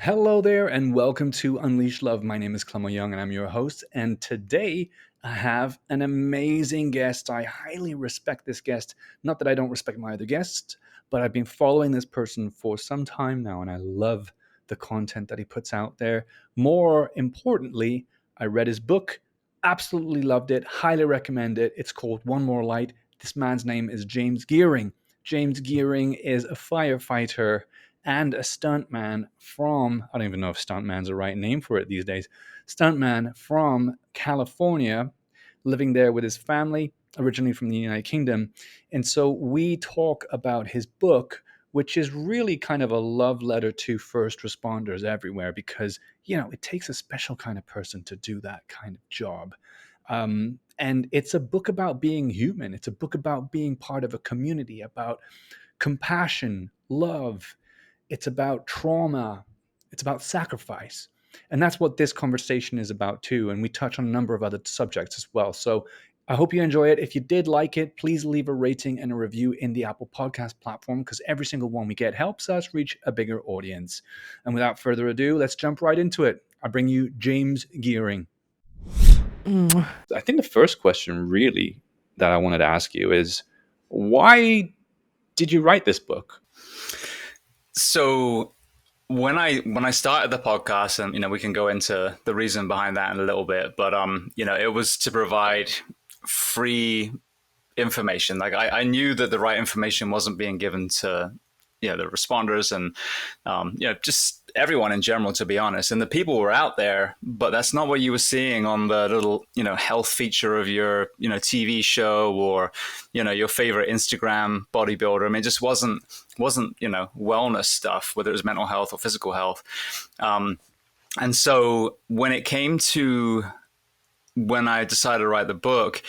Hello there, and welcome to Unleash Love. My name is Clemo Young, and I'm your host. And today I have an amazing guest. I highly respect this guest. Not that I don't respect my other guests, but I've been following this person for some time now, and I love the content that he puts out there. More importantly, I read his book, absolutely loved it, highly recommend it. It's called One More Light. This man's name is James Geering. James Geering is a firefighter and a stuntman from, I don't even know if stuntman's the right name for it these days, stuntman from California, living there with his family, originally from the United Kingdom. And so we talk about his book, which is really kind of a love letter to first responders everywhere because, it takes a special kind of person to do that kind of job. And it's a book about being human. It's a book about being part of a community, about compassion, love. It's about trauma. It's about sacrifice. And that's what this conversation is about too. And we touch on a number of other subjects as well. So I hope you enjoy it. If you did like it, please leave a rating and a review in the Apple Podcast platform because every single one we get helps us reach a bigger audience. And without further ado, let's jump right into it. I bring you James Geering. I think the first question really that I wanted to ask you is why did you write this book? So when I started the podcast, and we can go into the reason behind that in a little bit, but it was to provide free information. Like I knew that the right information wasn't being given to the responders and just everyone in general, to be honest. And the people were out there, but that's not what you were seeing on the little health feature of your TV show or your favorite Instagram bodybuilder. I mean, it just wasn't wellness stuff, whether it was mental health or physical health. And so when it came to when I decided to write the book,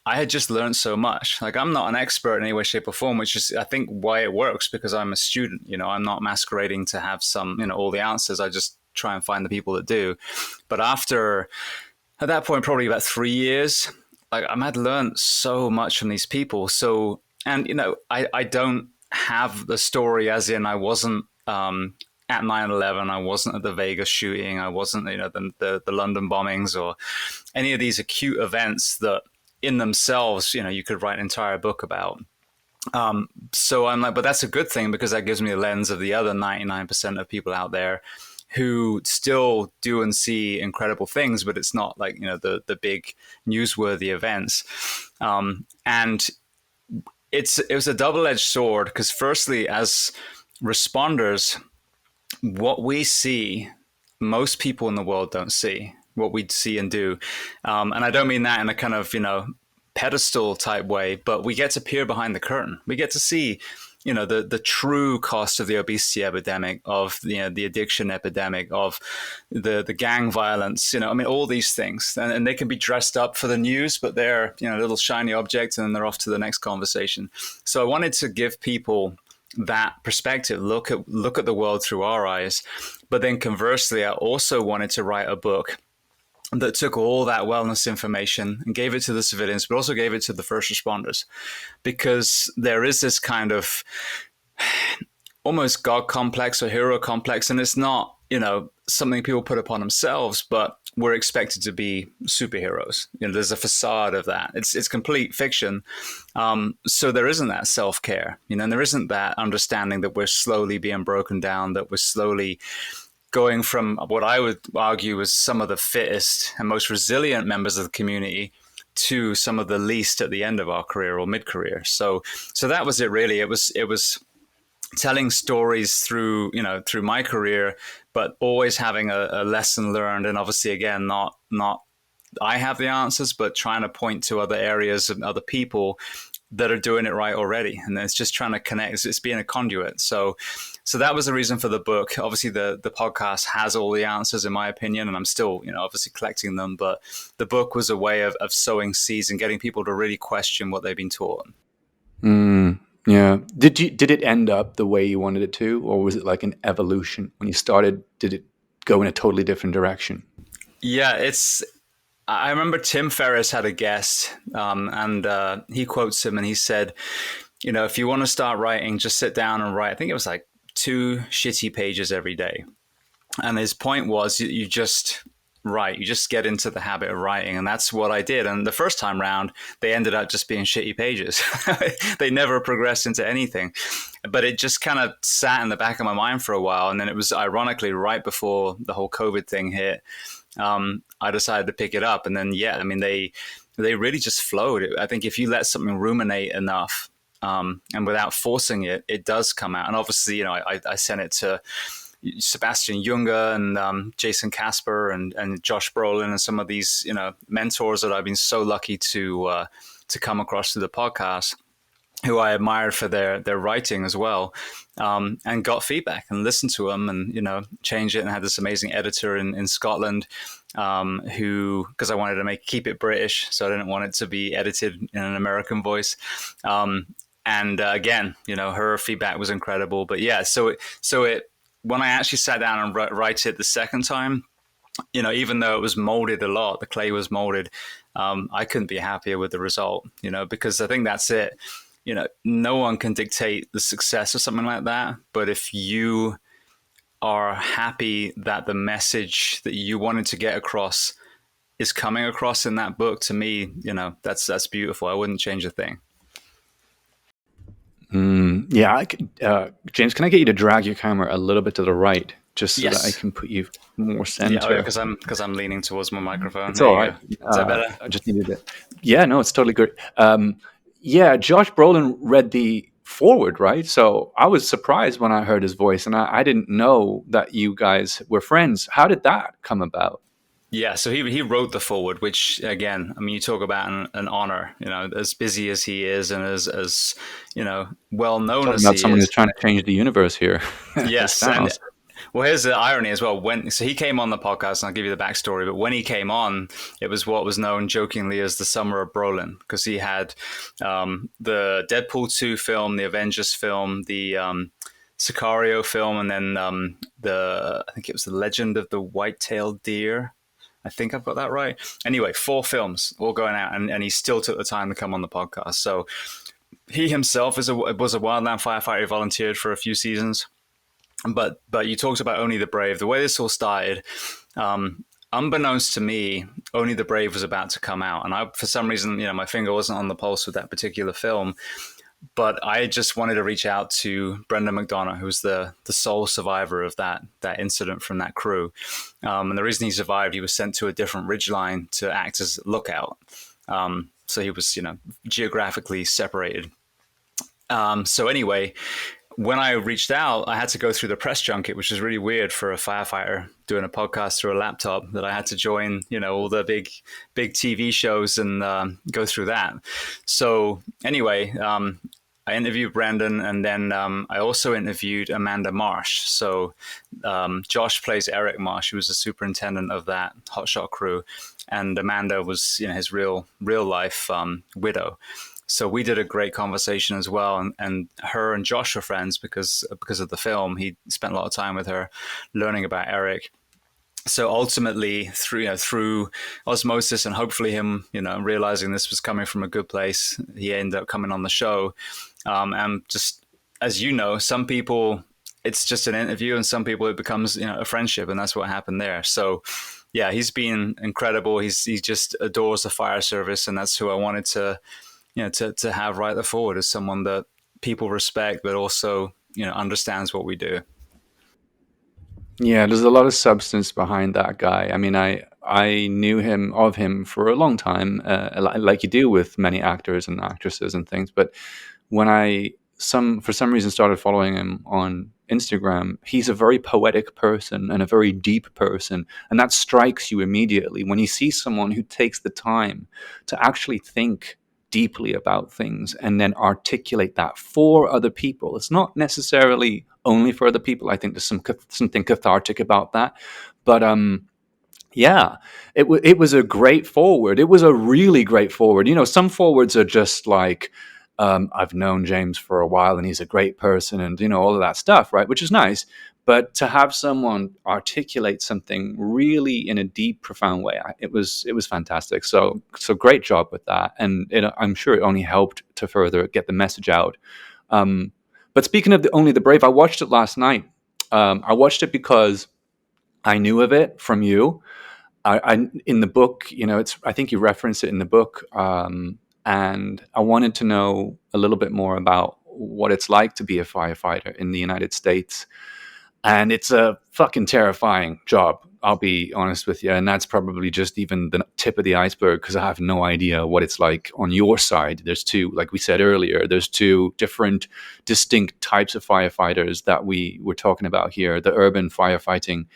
I had just learned so much. Like, I'm not an expert in any way, shape, or form, which is, I think, why it works, because I'm a student. I'm not masquerading to have all the answers. I just try and find the people that do. But at that point, probably about 3 years, like, I had learned so much from these people. So, and, I don't have the story as in I wasn't at 9/11, I wasn't at the Vegas shooting, I wasn't, the London bombings or any of these acute events that in themselves, you could write an entire book about. So I'm like, but that's a good thing because that gives me a lens of the other 99% of people out there who still do and see incredible things, but it's not like, the big newsworthy events. And it was a double-edged sword because firstly, as responders, what we see, most people in the world don't see what we see and do. And I don't mean that in a kind of, pedestal type way, but we get to peer behind the curtain. We get to see, the true cost of the obesity epidemic, of the addiction epidemic, of the gang violence, all these things. And they can be dressed up for the news, but they're, little shiny objects and they're off to the next conversation. So I wanted to give people that perspective, look at the world through our eyes. But then conversely, I also wanted to write a book that took all that wellness information and gave it to the civilians, but also gave it to the first responders, because there is this kind of almost God complex or hero complex, and it's not, something people put upon themselves, but we're expected to be superheroes. There's a facade of that. It's complete fiction. So there isn't that self-care, and there isn't that understanding that we're slowly being broken down, that we're slowly going from what I would argue was some of the fittest and most resilient members of the community to some of the least at the end of our career or mid-career. So that was it really. It was telling stories through my career, but always having a lesson learned. And obviously, again, not I have the answers, but trying to point to other areas and other people that are doing it right already. And it's just trying to connect. It's being a conduit. So that was the reason for the book. Obviously, the podcast has all the answers, in my opinion, and I'm still, obviously collecting them. But the book was a way of sowing seeds and getting people to really question what they've been taught. Yeah. Did it end up the way you wanted it to, or was it like an evolution? When you started, did it go in a totally different direction? Yeah, I remember Tim Ferriss had a guest, and he quotes him, and he said, if you want to start writing, just sit down and write. I think it was like 2 shitty pages every day. And his point was, you just write, you just get into the habit of writing. And that's what I did. And the first time round, they ended up just being shitty pages. They never progressed into anything. But it just kind of sat in the back of my mind for a while. And then it was ironically right before the whole COVID thing hit. I decided to pick it up. And then, yeah, I mean, they really just flowed. I think if you let something ruminate enough, and without forcing it, it does come out. And obviously, I sent it to Sebastian Junger and Jason Casper and Josh Brolin and some of these mentors that I've been so lucky to come across through the podcast, who I admired for their writing as well, and got feedback and listened to them and changed it, and had this amazing editor in Scotland, who, because I wanted to keep it British, so I didn't want it to be edited in an American voice. And again, her feedback was incredible. But yeah, so it when I actually sat down and write it the second time, even though it was molded a lot, the clay was molded, I couldn't be happier with the result, because I think that's it. No one can dictate the success of something like that. But if you are happy that the message that you wanted to get across is coming across in that book, to me, that's beautiful. I wouldn't change a thing. Yeah, James, can I get you to drag your camera a little bit to the right, just so that I Yes. can put you more Yeah, center? because I'm leaning towards my microphone. It's There all you right. go. Is that better? I just needed it. Yeah, no, it's totally good. Yeah, Josh Brolin read the forward, right? So I was surprised when I heard his voice, and I didn't know that you guys were friends. How did that come about? Yeah, so he wrote the forward, which again, I mean, you talk about an honor. As busy as he is, and as well known Talking as about he someone who's is. trying to change the universe here. This Yes, and Thanos. well, here's the irony as well. So he came on the podcast, and I'll give you the backstory. But when he came on, it was what was known jokingly as the summer of Brolin, because he had the Deadpool 2 film, the Avengers film, the Sicario film, and then I think it was the Legend of the White-tailed Deer. I think I've got that right. Anyway, 4 films all going out, and he still took the time to come on the podcast. So he himself was a wildland firefighter. He volunteered for a few seasons. But you talked about Only the Brave. The way this all started, unbeknownst to me, Only the Brave was about to come out, and for some reason, my finger wasn't on the pulse with that particular film. But I just wanted to reach out to Brendan McDonough, who was the sole survivor of that incident from that crew. And the reason he survived, he was sent to a different ridgeline to act as lookout. So he was, geographically separated. So anyway, when I reached out, I had to go through the press junket, which is really weird for a firefighter doing a podcast through a laptop. That I had to join, all the big TV shows and go through that. So anyway, I interviewed Brandon, and then I also interviewed Amanda Marsh. So Josh plays Eric Marsh, who was the superintendent of that hotshot crew, and Amanda was his real life widow. So we did a great conversation as well, and her and Josh are friends because of the film. He spent a lot of time with her, learning about Eric. So ultimately, through osmosis and hopefully him, realizing this was coming from a good place, he ended up coming on the show. And just as some people, it's just an interview, and some people it becomes a friendship, and that's what happened there. So yeah, he's been incredible. He just adores the fire service, and that's who I wanted to to have right the forward, as someone that people respect, but also understands what we do. Yeah, there's a lot of substance behind that guy. I mean, I knew of him for a long time, like you do with many actors and actresses and things. But when for some reason started following him on Instagram, he's a very poetic person and a very deep person, and that strikes you immediately when you see someone who takes the time to actually think deeply about things and then articulate that for other people. It's not necessarily only for other people. I think there's something cathartic about that. But yeah, it was a great forward. It was a really great forward. Some forwards are just like, I've known James for a while and he's a great person, and all of that stuff, right? Which is nice. But to have someone articulate something really in a deep, profound way, it was fantastic. So great job with that, and I'm sure it only helped to further get the message out. But speaking of Only the Brave, I watched it last night. I watched it because I knew of it from you. In the book, it's, I think you reference it in the book, and I wanted to know a little bit more about what it's like to be a firefighter in the United States. And it's a fucking terrifying job, I'll be honest with you. And that's probably just even the tip of the iceberg, because I have no idea what it's like on your side. There's two, like we said earlier, there's two different distinct types of firefighters that we were talking about here: the urban firefighting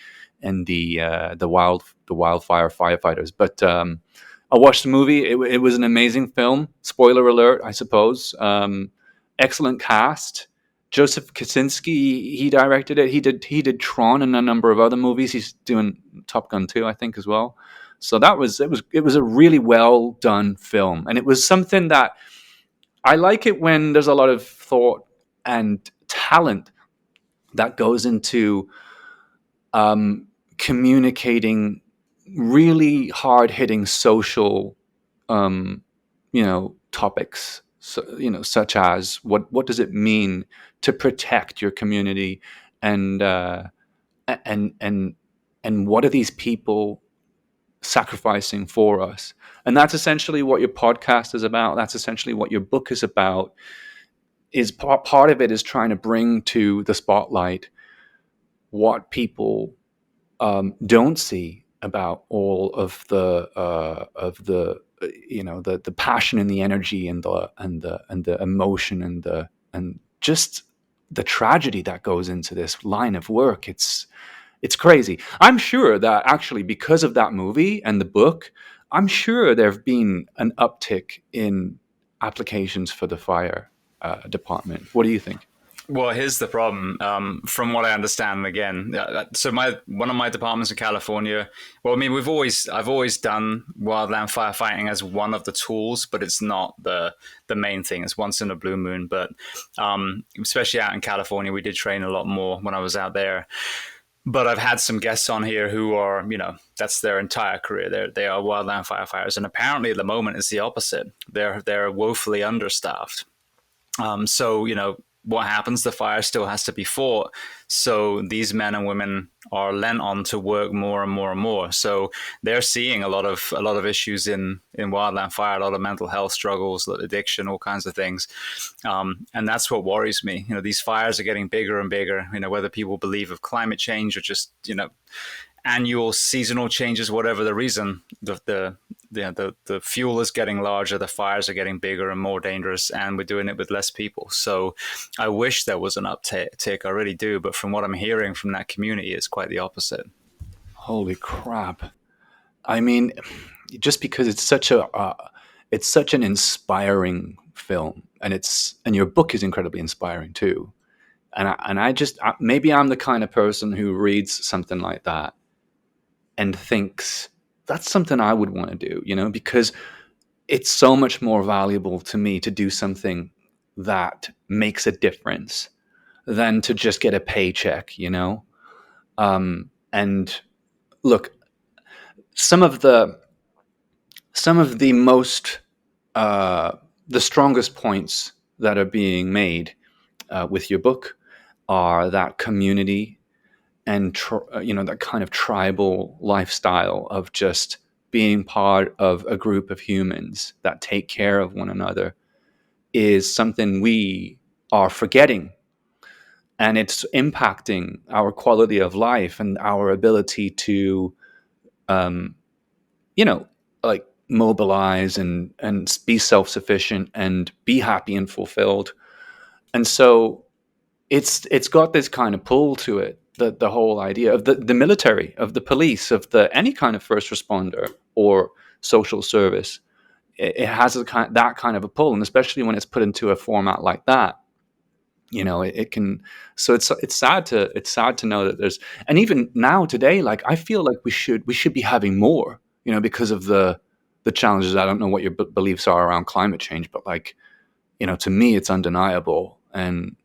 and the wildfire firefighters. But I watched the movie. It was an amazing film. Spoiler alert, I suppose. Excellent cast. Joseph Kosinski, he directed it. He did Tron and a number of other movies. He's doing Top Gun 2, I think, as well. So it was a really well done film, and it was something that I like it when there's a lot of thought and talent that goes into communicating really hard hitting social topics, so, such as what does it mean to protect your community, and and and what are these people sacrificing for us? And that's essentially what your podcast is about. That's essentially what your book is about. Is part of it is trying to bring to the spotlight what people don't see about all of the passion and the energy and the emotion and just the tragedy that goes into this line of work. It's crazy. I'm sure that actually, because of that movie and the book, I'm sure there have been an uptick in applications for the fire department. What do you think? Well, here's the problem. From what I understand, again, so my one of my departments in California. Well, I mean, I've always done wildland firefighting as one of the tools, but it's not the main thing. It's once in a blue moon. But especially out in California, we did train a lot more when I was out there. But I've had some guests on here who are, that's their entire career. They are wildland firefighters, and apparently at the moment it's the opposite. They're woefully understaffed. So, what happens? The fire still has to be fought. So these men and women are lent on to work more and more and more. So they're seeing a lot of issues in wildland fire, a lot of mental health struggles, addiction, all kinds of things. And that's what worries me. These fires are getting bigger and bigger. Whether people believe of climate change or just annual seasonal changes, whatever the reason, the fuel is getting larger, the fires are getting bigger and more dangerous, and we're doing it with less people. So I wish there was an uptick, I really do, but from what I'm hearing from that community, it's quite the opposite. Holy crap. I mean, just because it's such an inspiring film, and your book is incredibly inspiring too. And I just, maybe I'm the kind of person who reads something like that and thinks that's something I would want to do, because it's so much more valuable to me to do something that makes a difference than to just get a paycheck. And look, some of the most the strongest points that are being made with your book are that community and that kind of tribal lifestyle of just being part of a group of humans that take care of one another is something we are forgetting, and it's impacting our quality of life and our ability to um, like mobilize and be self-sufficient and be happy and fulfilled. And so it's got this kind of pull to it, the whole idea of the military, of the police, of the any kind of first responder or social service. It has that kind of a pull, and especially when it's put into a format like that, it can. So it's sad to know that there's, and even now today, like I feel like we should be having more, because of the challenges. I don't know what your beliefs are around climate change, but like, to me it's undeniable. And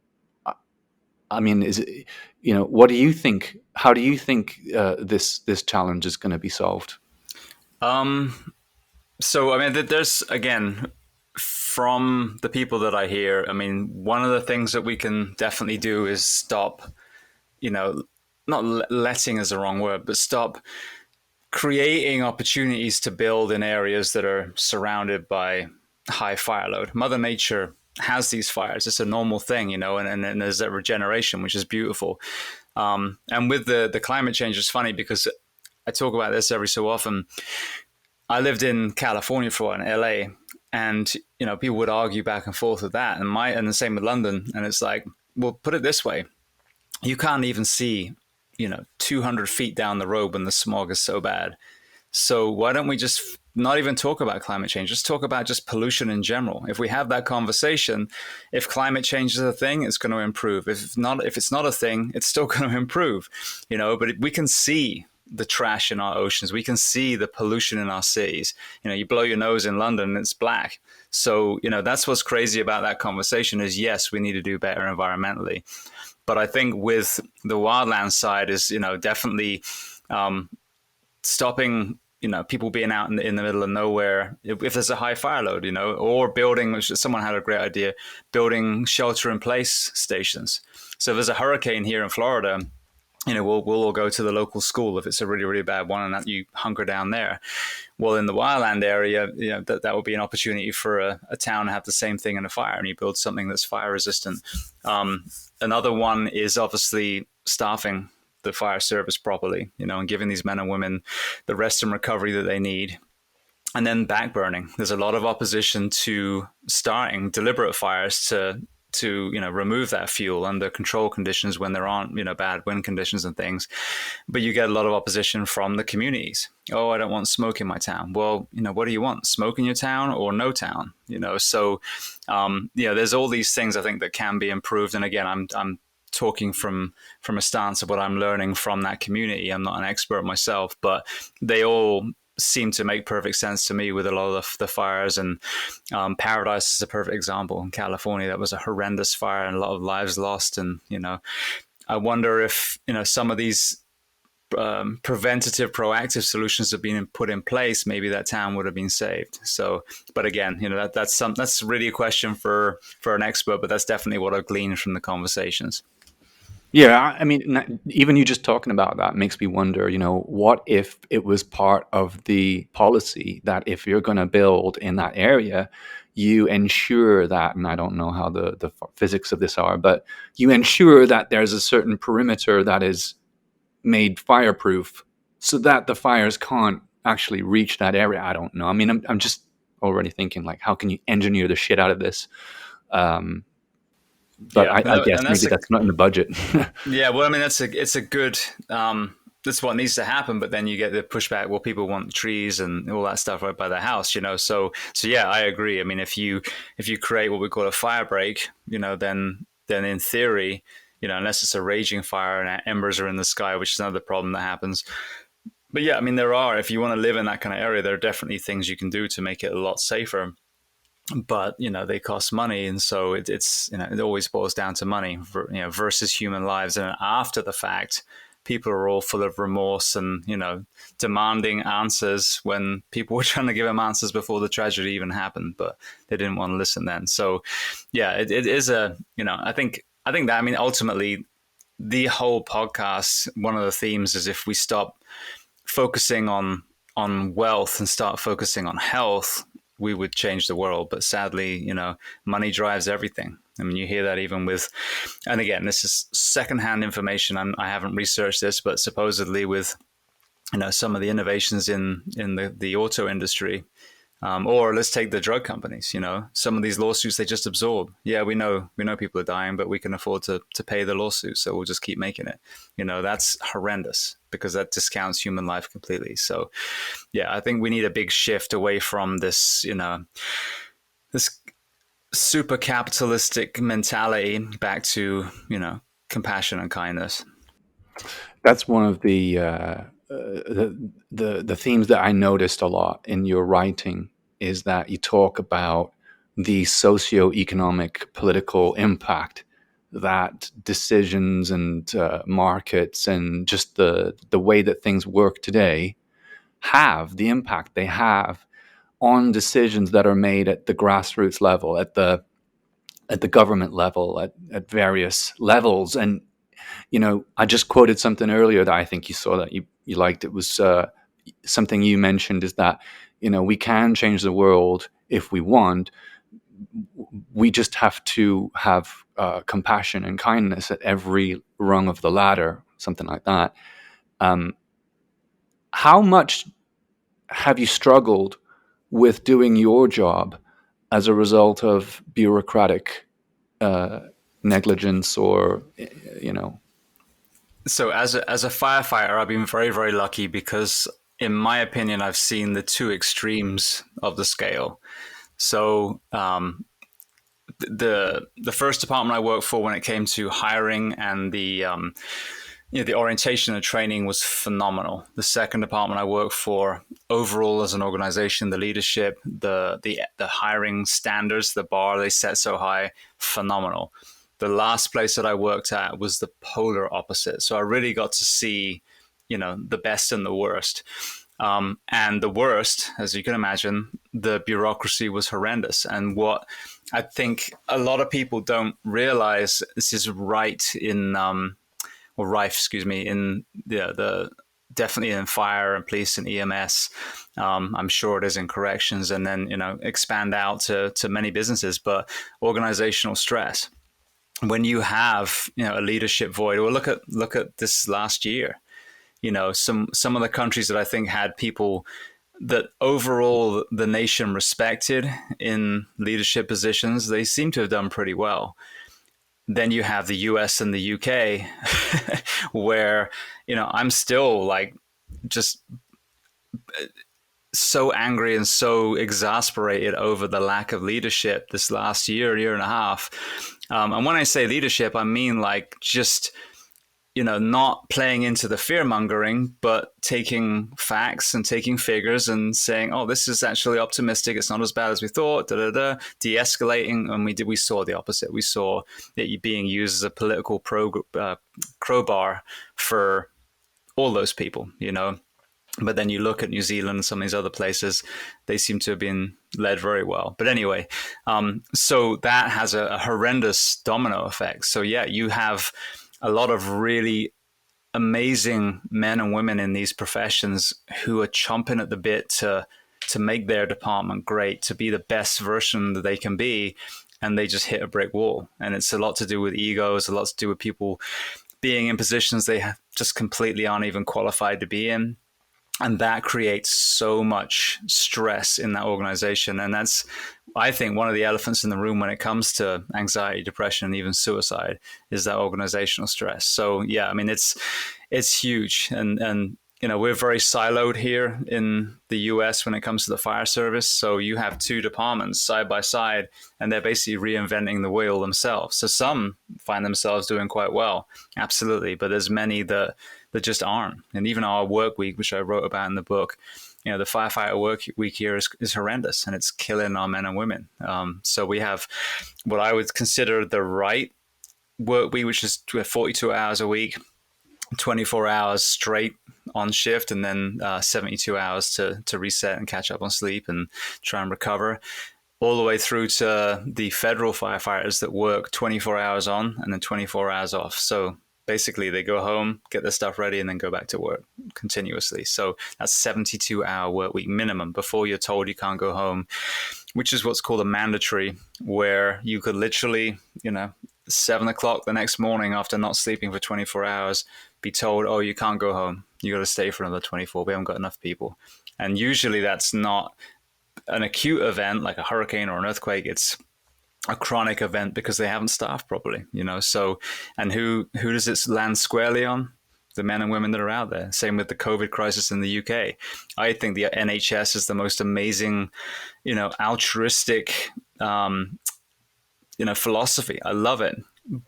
I mean, is it, what do you think? How do you think this challenge is going to be solved? So, I mean, there's, again, from the people that I hear, I mean, one of the things that we can definitely do is stop, you know, not letting is the wrong word, but stop creating opportunities to build in areas that are surrounded by high fire load. Mother Nature has these fires. It's a normal thing, and there's that regeneration, which is beautiful. And with the climate change, it's funny because I talk about this every so often. I lived in California for in LA, and people would argue back and forth with that, and the same with London. And it's like, well, put it this way: you can't even see 200 feet down the road when the smog is so bad. So why don't we just not even talk about climate change? Just talk about just pollution in general. If we have that conversation, if climate change is a thing, it's going to improve. If it's not a thing, it's still going to improve. But we can see the trash in our oceans. We can see the pollution in our cities. You blow your nose in London, and it's black. So that's what's crazy about that conversation is, yes, we need to do better environmentally. But I think with the wildland side is, definitely stopping people being out in the middle of nowhere if there's a high fire load, or building, which someone had a great idea, building shelter in place stations. So if there's a hurricane here in Florida, we'll all go to the local school if it's a really, really bad one, and that you hunker down there. Well, in the wildland area, that would be an opportunity for a town to have the same thing in a fire, and you build something that's fire resistant. Another one is obviously staffing the fire service properly, and giving these men and women the rest and recovery that they need. And then backburning. There's a lot of opposition to starting deliberate fires to remove that fuel under control conditions when there aren't bad wind conditions and things. But you get a lot of opposition from the communities. Oh, I don't want smoke in my town. Well, what do you want? Smoke in your town or no town? So there's all these things I think that can be improved. And again, I'm talking from a stance of what I'm learning from that community. I'm not an expert myself, but they all seem to make perfect sense to me with a lot of the fires. And Paradise is a perfect example in California. That was a horrendous fire and a lot of lives lost. And I wonder if some of these preventative, proactive solutions have been put in place, maybe that town would have been saved. So, but again, that's really a question for an expert. But that's definitely what I've gleaned from the conversations. Yeah, I mean, even you just talking about that makes me wonder, what if it was part of the policy that if you're going to build in that area, you ensure that, and I don't know how the physics of this are, but you ensure that there's a certain perimeter that is made fireproof so that the fires can't actually reach that area. I don't know. I mean, I'm just already thinking, like, how can you engineer the shit out of this? But Yeah, I guess and maybe that's not in the budget. yeah. Well, I mean, it's a good. That's what needs to happen. But then you get the pushback. Well, people want trees and all that stuff right by their house, So yeah, I agree. I mean, if you create what we call a fire break, then in theory, unless it's a raging fire and embers are in the sky, which is another problem that happens. But yeah, I mean, if you want to live in that kind of area, there are definitely things you can do to make it a lot safer. But they cost money, and so it's it always boils down to money, versus human lives. And after the fact, people are all full of remorse and demanding answers when people were trying to give them answers before the tragedy even happened, but they didn't want to listen then. So yeah, it is I think that, I mean, ultimately the whole podcast, one of the themes is if we stop focusing on wealth and start focusing on health, we would change the world. But sadly, money drives everything. I mean, you hear that even with, and again, this is secondhand information. I haven't researched this, but supposedly with, some of the innovations in the auto industry, or let's take the drug companies. Some of these lawsuits they just absorb. Yeah, we know people are dying, but we can afford to pay the lawsuit, so we'll just keep making it. That's horrendous because that discounts human life completely. So, yeah, I think we need a big shift away from this, this super capitalistic mentality back to compassion and kindness. That's one of the themes that I noticed a lot in your writing is that you talk about the socio-economic political impact that decisions and markets and just the way that things work today have, the impact they have on decisions that are made at the grassroots level, at the government level, at various levels. And I just quoted something earlier that I think you saw that you liked. It was something you mentioned is that, we can change the world if we want. We just have to have compassion and kindness at every rung of the ladder, something like that. Um, how much have you struggled with doing your job as a result of bureaucratic uh, negligence or, you know? So as a firefighter, I've been very very lucky because, in my opinion, I've seen the two extremes of the scale. So the first department I worked for, when it came to hiring and the orientation and training, was phenomenal. The second department I worked for, overall as an organization, the leadership, the hiring standards, the bar they set so high, phenomenal. The last place that I worked at was the polar opposite. So I really got to see, the best and the worst. And the worst, as you can imagine, the bureaucracy was horrendous. And what I think a lot of people don't realize, this is right in, or rife, excuse me, in the definitely in fire and police and EMS. I'm sure it is in corrections, and then expand out to many businesses. But organizational stress, when you have a leadership void, or look at this last year. Some of the countries that I think had people that overall the nation respected in leadership positions, they seem to have done pretty well. Then you have the US and the UK, where, I'm still like just so angry and so exasperated over the lack of leadership this last year and a half. And when I say leadership, I mean like just not playing into the fear mongering, but taking facts and taking figures and saying, "Oh, this is actually optimistic. It's not as bad as we thought." Da da da. De-escalating, and we saw the opposite. We saw it being used as a political crowbar for all those people. But then you look at New Zealand and some of these other places, they seem to have been led very well. But anyway, so that has a horrendous domino effect. So yeah, you have a lot of really amazing men and women in these professions who are chomping at the bit to make their department great, to be the best version that they can be, and they just hit a brick wall. And it's a lot to do with egos, a lot to do with people being in positions they just completely aren't even qualified to be in. And that creates so much stress in that organization. And that's, I think, one of the elephants in the room when it comes to anxiety, depression, and even suicide, is that organizational stress. So yeah, I mean, it's huge. And we're very siloed here in the US when it comes to the fire service. So you have two departments side by side, and they're basically reinventing the wheel themselves. So some find themselves doing quite well, absolutely, but there's many that just aren't. And even our work week, which I wrote about in the book, the firefighter work week here is horrendous, and it's killing our men and women. So we have what I would consider the right work week, which is 42 hours a week, 24 hours straight on shift, and then 72 hours to reset and catch up on sleep and try and recover, all the way through to the federal firefighters that work 24 hours on and then 24 hours off. So basically they go home, get their stuff ready, and then go back to work continuously. So that's 72-hour work week minimum before you're told you can't go home, which is what's called a mandatory, where you could literally, 7 o'clock the next morning after not sleeping for 24 hours, be told, "Oh, you can't go home. You got to stay for another 24. We haven't got enough people." And usually that's not an acute event like a hurricane or an earthquake. It's a chronic event because they haven't staffed properly, So, and who does it land squarely on? The men and women that are out there. Same with the COVID crisis in the UK. I think the NHS is the most amazing, altruistic, philosophy. I love it.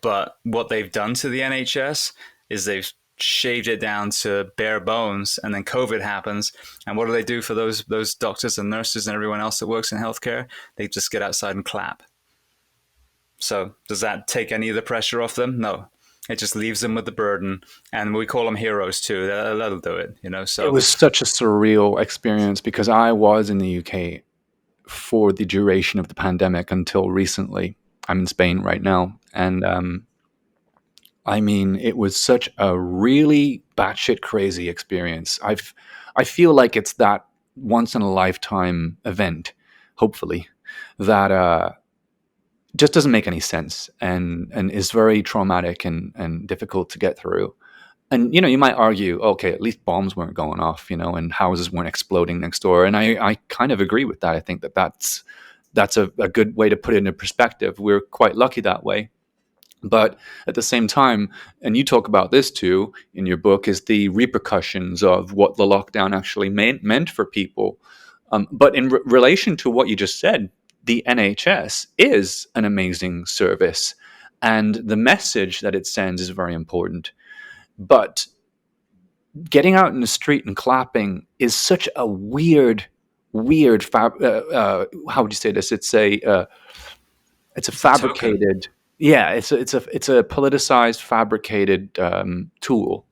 But what they've done to the NHS is they've shaved it down to bare bones, and then COVID happens, and what do they do for those doctors and nurses and everyone else that works in healthcare? They just get outside and clap. So does that take any of the pressure off them? No. It just leaves them with the burden, and we call them heroes too. That'll do it, It So was such a surreal experience because I was in the UK for the duration of the pandemic until recently. I'm in Spain right now, and I mean, it was such a really batshit crazy experience. I feel like it's that once in a lifetime event, hopefully, that just doesn't make any sense and is very traumatic and difficult to get through. And you might argue, okay, at least bombs weren't going off, and houses weren't exploding next door. And I kind of agree with that. I think that's a good way to put it into perspective. We're quite lucky that way. But at the same time, and you talk about this too in your book, is the repercussions of what the lockdown actually meant for people. But in relation to what you just said, the NHS is an amazing service, and the message that it sends is very important. But getting out in the street and clapping is such a weird. How would you say this? It's a It's a token. fabricated. Yeah, it's a politicized, fabricated tool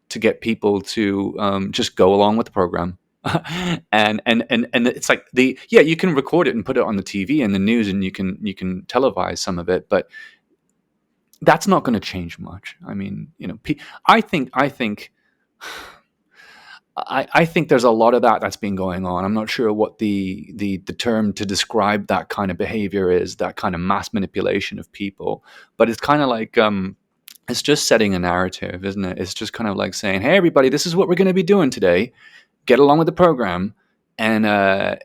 to get people to just go along with the program. And it's like you can record it and put it on the TV and the news, and you can televise some of it, but that's not going to change much. I mean, I think there's a lot of that's been going on. I'm not sure what the term to describe that kind of behavior is, that kind of mass manipulation of people. But it's kind of like it's just setting a narrative, isn't it? It's just kind of like saying, "Hey, everybody, this is what we're going to be doing today. Get along with the program." And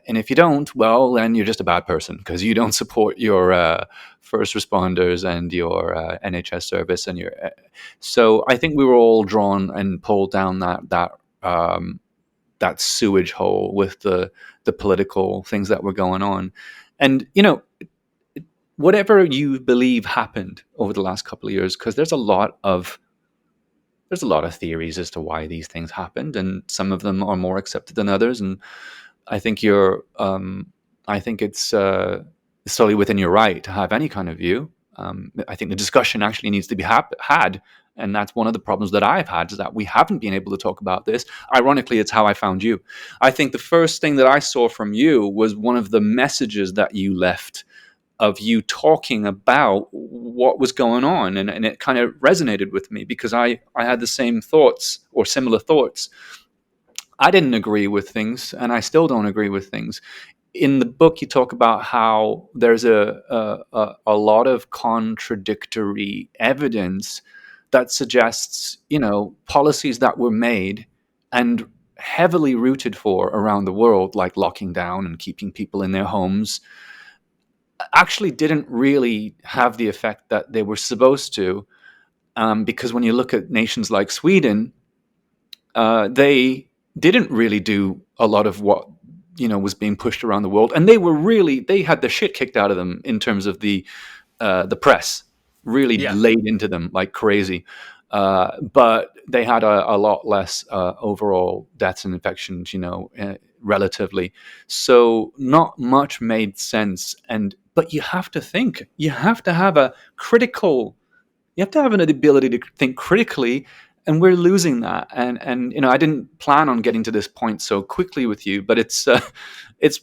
if you don't, well, then you're just a bad person because you don't support your first responders and your NHS service and your. So I think we were all drawn and pulled down um, that sewage hole with the political things that were going on. And whatever you believe happened over the last couple of years, because there's a lot of theories as to why these things happened, and some of them are more accepted than others. And I think I think it's solely within your right to have any kind of view. I think the discussion actually needs to be had, and that's one of the problems that I've had, is that we haven't been able to talk about this. Ironically, it's how I found you. I think the first thing that I saw from you was one of the messages that you left, of you talking about what was going on, and it kind of resonated with me because I had the same thoughts or similar thoughts. I didn't agree with things, and I still don't agree with things. In the book, you talk about how there's a lot of contradictory evidence that suggests, policies that were made and heavily rooted for around the world, like locking down and keeping people in their homes, actually didn't really have the effect that they were supposed to. Because when you look at nations like Sweden, they didn't really do a lot of what was being pushed around the world, and they had the shit kicked out of them in terms of the press really Yeah. laid into them like crazy. But they had a lot less overall deaths and infections, relatively. So not much made sense. But you have to have you have to have an ability to think critically, and we're losing that. And I didn't plan on getting to this point so quickly with you, but it's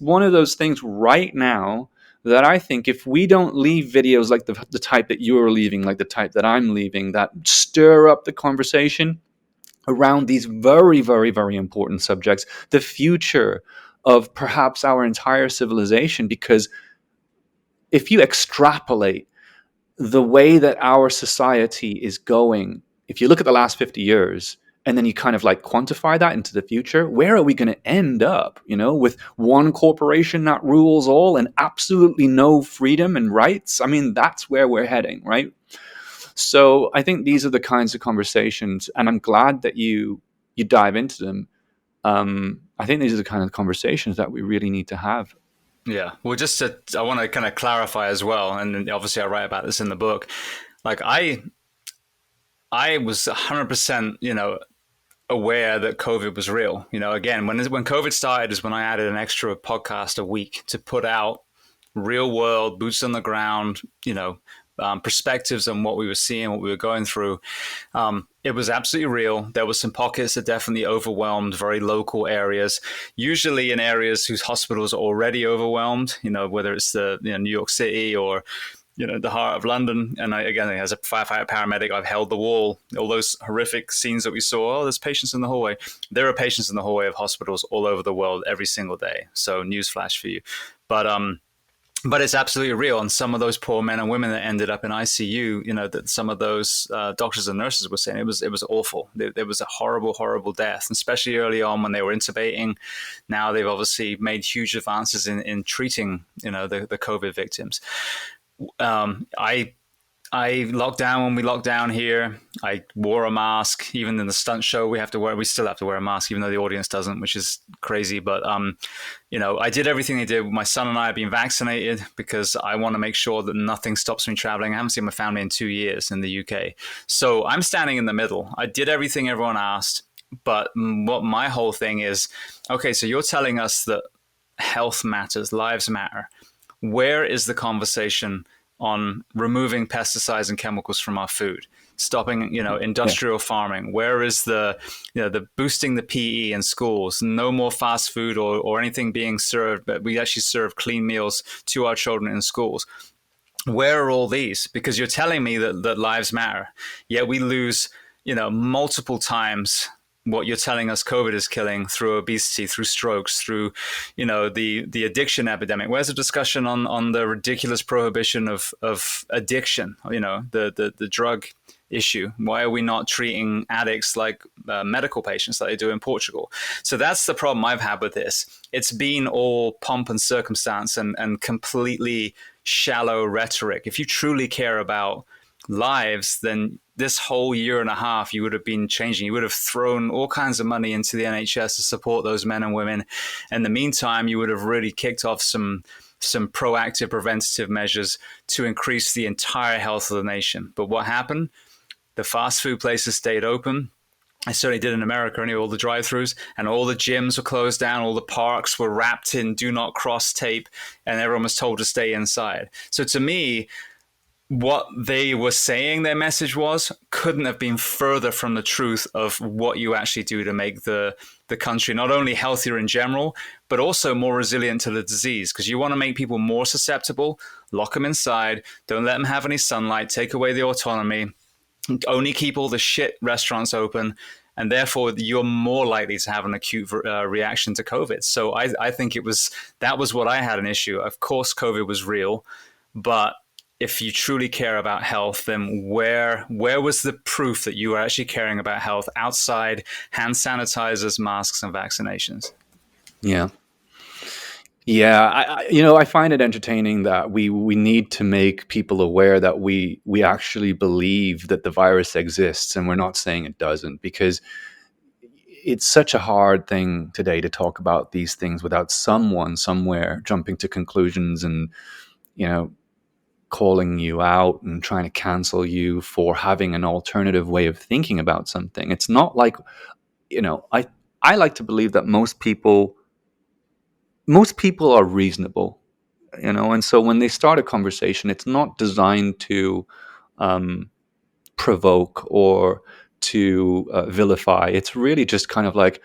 one of those things right now that I think if we don't leave videos like the type that you're leaving, like the type that I'm leaving, that stir up the conversation around these very, very, very important subjects, the future of perhaps our entire civilization. Because if you extrapolate the way that our society is going, if you look at the last 50 years and then you kind of like quantify that into the future, where are we going to end up, with one corporation that rules all and absolutely no freedom and rights? I mean, that's where we're heading, right? So I think these are the kinds of conversations, and I'm glad that you dive into them. I think these are the kind of conversations that we really need to have. Yeah. Well, I want to kind of clarify as well, and obviously I write about this in the book. Like I was 100%, aware that COVID was real. Again, when COVID started is when I added an extra podcast a week to put out real world, boots on the ground, perspectives on what we were seeing, what we were going through. It was absolutely real. There were some pockets that definitely overwhelmed very local areas, usually in areas whose hospitals are already overwhelmed, whether it's the New York City or the heart of London. And again, as a firefighter paramedic, I've held the wall. All those horrific scenes that we saw. Oh, there's patients in the hallway. There are patients in the hallway of hospitals all over the world every single day. So newsflash for you. But but it's absolutely real. And some of those poor men and women that ended up in ICU, that some of those doctors and nurses were saying it was awful. There was a horrible, horrible death, especially early on when they were intubating. Now they've obviously made huge advances in treating, the COVID victims. I locked down when we locked down here. I wore a mask. Even in the stunt show, we still have to wear a mask, even though the audience doesn't, which is crazy. But I did everything they did. My son and I have been vaccinated because I want to make sure that nothing stops me traveling. I haven't seen my family in 2 years in the UK. So I'm standing in the middle. I did everything everyone asked. But what my whole thing is, okay, so you're telling us that health matters, lives matter. Where is the conversation on removing pesticides and chemicals from our food, stopping, Yeah. industrial farming? Where is the boosting the PE in schools? No more fast food or anything being served, but we actually serve clean meals to our children in schools. Where are all these? Because you're telling me that lives matter, yet we lose, multiple times what you're telling us COVID is killing through obesity, through strokes, through, the addiction epidemic. Where's the discussion on the ridiculous prohibition of addiction? The drug issue. Why are we not treating addicts like medical patients like they do in Portugal? So that's the problem I've had with this. It's been all pomp and circumstance and completely shallow rhetoric. If you truly care about lives, then this whole year and a half you would have been changing. You would have thrown all kinds of money into the NHS to support those men and women. In the meantime, you would have really kicked off some proactive preventative measures to increase the entire health of the nation. But what happened? The fast food places stayed open. I certainly did in America, all the drive-throughs, and all the gyms were closed down. All the parks were wrapped in do not cross tape, and everyone was told to stay inside. So to me, what they were saying their message was couldn't have been further from the truth of what you actually do to make the country not only healthier in general, but also more resilient to the disease. Because you want to make people more susceptible, lock them inside, don't let them have any sunlight, take away the autonomy, only keep all the shit restaurants open, and therefore you're more likely to have an acute reaction to COVID. So I think that was what I had an issue. Of course, COVID was real, but if you truly care about health, then where was the proof that you were actually caring about health outside hand sanitizers, masks, and vaccinations? Yeah. Yeah, I find it entertaining that we need to make people aware that we actually believe that the virus exists, and we're not saying it doesn't, because it's such a hard thing today to talk about these things without someone somewhere jumping to conclusions and, you know, calling you out and trying to cancel you for having an alternative way of thinking about something. It's not like, I like to believe that most people are reasonable, and so when they start a conversation, it's not designed to um, provoke or to vilify. It's really just kind of like,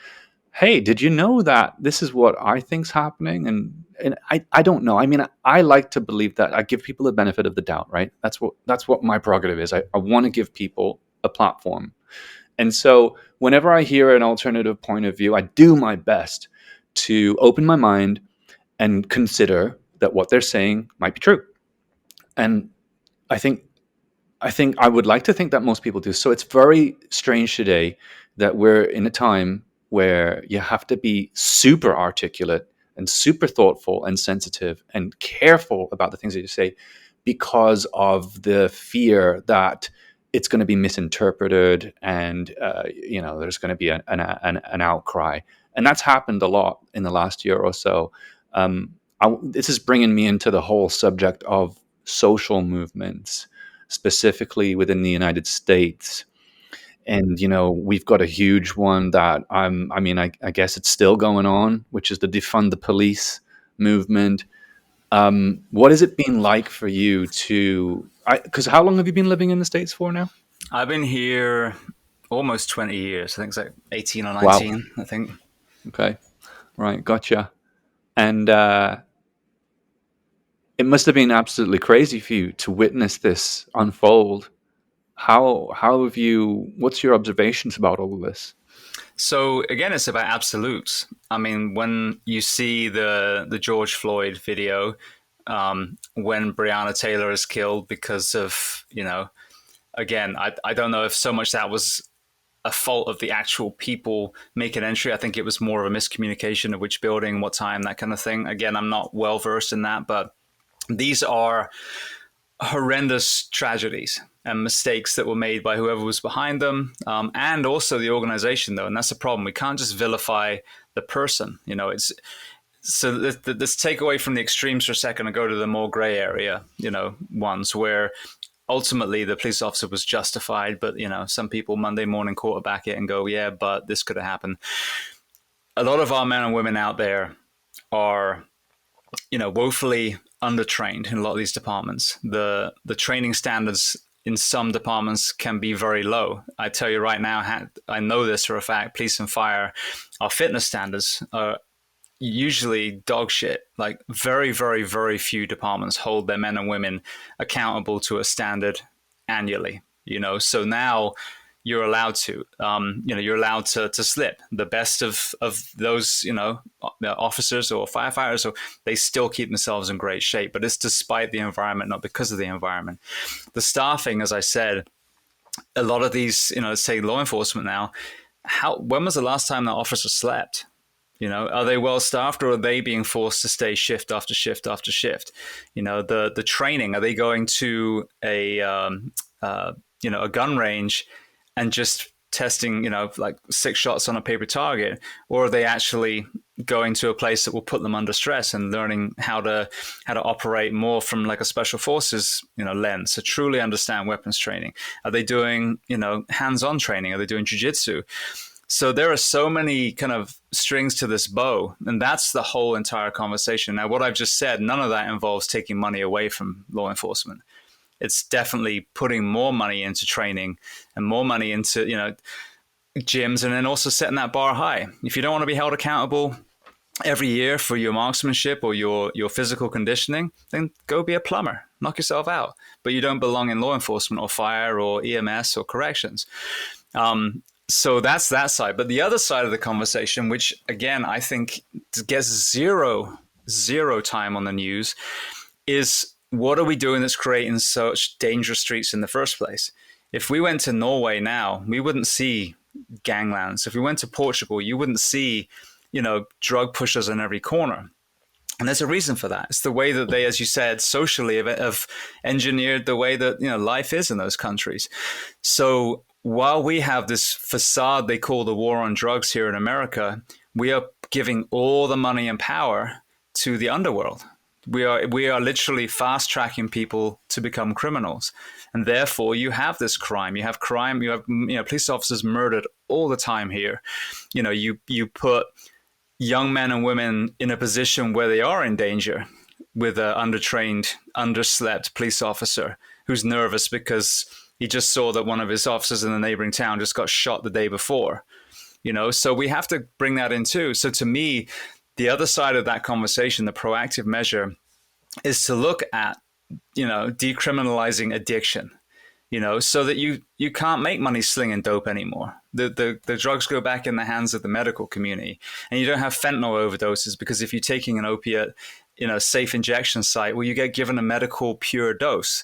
hey, did you know that this is what I think's happening? And I don't know. I mean, I like to believe that I give people the benefit of the doubt, right? That's what my prerogative is. I want to give people a platform. And so whenever I hear an alternative point of view, I do my best to open my mind and consider that what they're saying might be true. And I think I would like to think that most people do. So it's very strange today that we're in a time where you have to be super articulate and super thoughtful and sensitive and careful about the things that you say, because of the fear that it's going to be misinterpreted, and there's going to be an outcry. And that's happened a lot in the last year or so. This is bringing me into the whole subject of social movements, specifically within the United States. And we've got a huge one that I guess it's still going on, which is the defund the police movement. What has it been like for you to? Because how long have you been living in the States for now? I've been here almost 20 years. I think it's like 18 or Wow. 19, I think. Okay. Right. Gotcha. And It must have been absolutely crazy for you to witness this unfold. How have you? What's your observations about all of this? So again, it's about absolutes. I mean, when you see the George Floyd video, when Breonna Taylor is killed because of, again, I don't know if so much that was a fault of the actual people making entry. I think it was more of a miscommunication of which building, what time, that kind of thing. Again, I'm not well versed in that, but these are horrendous tragedies and mistakes that were made by whoever was behind them, and also the organization, though. And that's the problem. We can't just vilify the person. It's so let's take away from the extremes for a second and go to the more gray area, ones where ultimately the police officer was justified, but some people Monday morning quarterback it and go, yeah, but this could have happened. A lot of our men and women out there are woefully undertrained in a lot of these departments. The training standards in some departments can be very low. I tell you right now, I know this for a fact, police and fire, our fitness standards are usually dog shit. Like very, very, very few departments hold their men and women accountable to a standard annually. So now you're allowed to, you're allowed to slip. The best of those, officers or firefighters, so they still keep themselves in great shape. But it's despite the environment, not because of the environment. The staffing, as I said, a lot of these, let's say law enforcement now. When was the last time that officer slept? Are they well staffed, or are they being forced to stay shift after shift after shift? The training. Are they going to a gun range and just testing, like 6 shots on a paper target, or are they actually going to a place that will put them under stress and learning how to operate more from like a special forces, lens, to truly understand weapons training? Are they doing, hands-on training? Are they doing jiu-jitsu? So there are so many kind of strings to this bow, and that's the whole entire conversation. Now, what I've just said, none of that involves taking money away from law enforcement. It's definitely putting more money into training and more money into, gyms, and then also setting that bar high. If you don't want to be held accountable every year for your marksmanship or your physical conditioning, then go be a plumber, knock yourself out. But you don't belong in law enforcement or fire or EMS or corrections. So that's that side. But the other side of the conversation, which again, I think gets zero time on the news, is what are we doing that's creating such dangerous streets in the first place? If we went to Norway now, we wouldn't see ganglands. If we went to Portugal, you wouldn't see, drug pushers in every corner. And there's a reason for that. It's the way that they, as you said, socially have engineered the way that, life is in those countries. So while we have this facade they call the war on drugs here in America, we are giving all the money and power to the underworld. We are literally fast tracking people to become criminals, and therefore you have this crime. You have crime. You have police officers murdered all the time here. You put young men and women in a position where they are in danger with an undertrained, underslept police officer who's nervous because he just saw that one of his officers in the neighboring town just got shot the day before. So we have to bring that in too. So to me, the other side of that conversation, the proactive measure, is to look at, decriminalizing addiction, so that you can't make money slinging dope anymore. The drugs go back in the hands of the medical community, and you don't have fentanyl overdoses, because if you're taking an opiate, safe injection site, well, you get given a medical pure dose,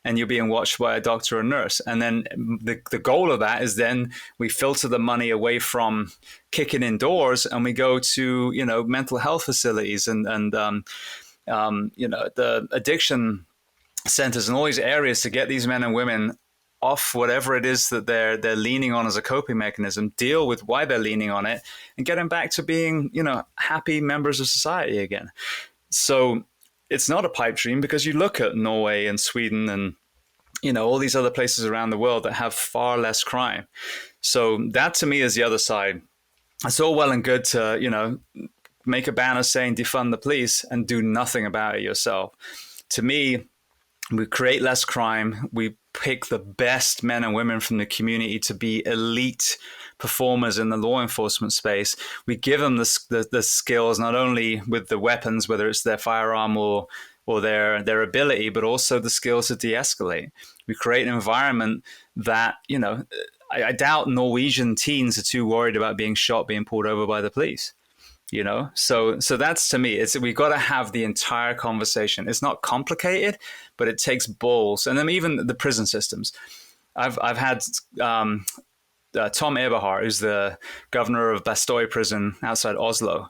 and you're being watched by a doctor or nurse. And then the goal of that is then we filter the money away from kicking indoors, and we go to, mental health facilities and the addiction centers and all these areas to get these men and women off whatever it is that they're leaning on as a coping mechanism, deal with why they're leaning on it, and get them back to being, happy members of society again. So it's not a pipe dream, because you look at Norway and Sweden and, all these other places around the world that have far less crime. So that to me is the other side. It's all well and good to, make a banner saying defund the police and do nothing about it yourself. To me, we create less crime. We pick the best men and women from the community to be elite performers in the law enforcement space. We give them the skills, not only with the weapons, whether it's their firearm or or their ability, but also the skills to de-escalate. We create an environment that, I doubt Norwegian teens are too worried about being shot, being pulled over by the police. So that's, to me, it's, we've got to have the entire conversation. It's not complicated, but it takes balls. And then even the prison systems. I've had Tom Eberhard, who's the governor of Bastoy prison outside Oslo.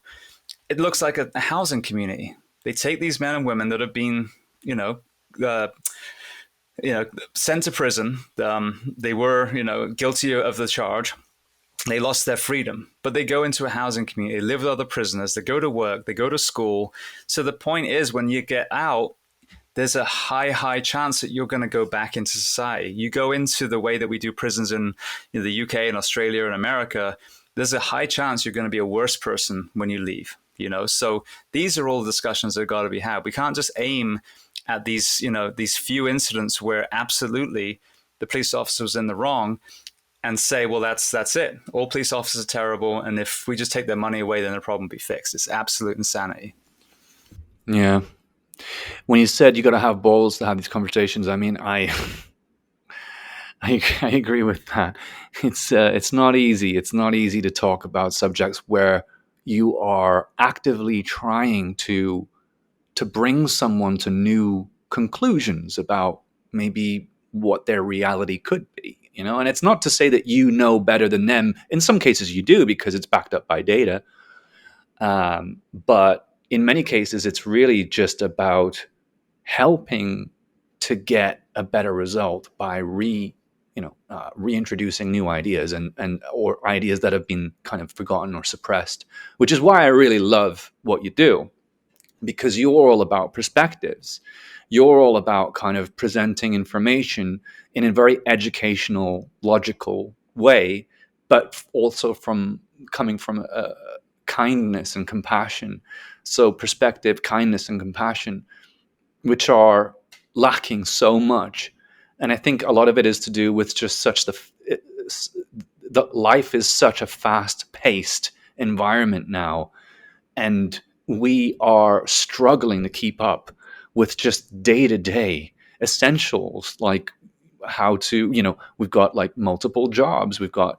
It looks like a housing community. They take these men and women that have been, you know, uh, sent to prison. They were, guilty of the charge. They lost their freedom, but they go into a housing community, they live with other prisoners, they go to work, they go to school. So the point is, when you get out, there's a high chance that you're going to go back into society. You go into the way that we do prisons in the UK and Australia and America, there's a high chance you're going to be a worse person when you leave. So these are all the discussions that have got to be had. We can't just aim at these few incidents where absolutely the police officer was in the wrong and say, well, that's it. All police officers are terrible, and if we just take their money away, then the problem will be fixed. It's absolute insanity. Yeah. When you said you got to have balls to have these conversations, I mean, I agree with that. It's not easy. It's not easy to talk about subjects where you are actively trying to bring someone to new conclusions about maybe what their reality could be. And it's not to say that you know better than them. In some cases, you do because it's backed up by data. But in many cases, it's really just about helping to get a better result by reintroducing new ideas and or ideas that have been kind of forgotten or suppressed, which is why I really love what you do, because you're all about perspectives. You're all about kind of presenting information in a very educational, logical way, but also coming from kindness and compassion. So perspective, kindness, and compassion, which are lacking so much. And I think a lot of it is to do with just the life is such a fast-paced environment now, and we are struggling to keep up with just day-to-day essentials, like how to, we've got like multiple jobs, we've got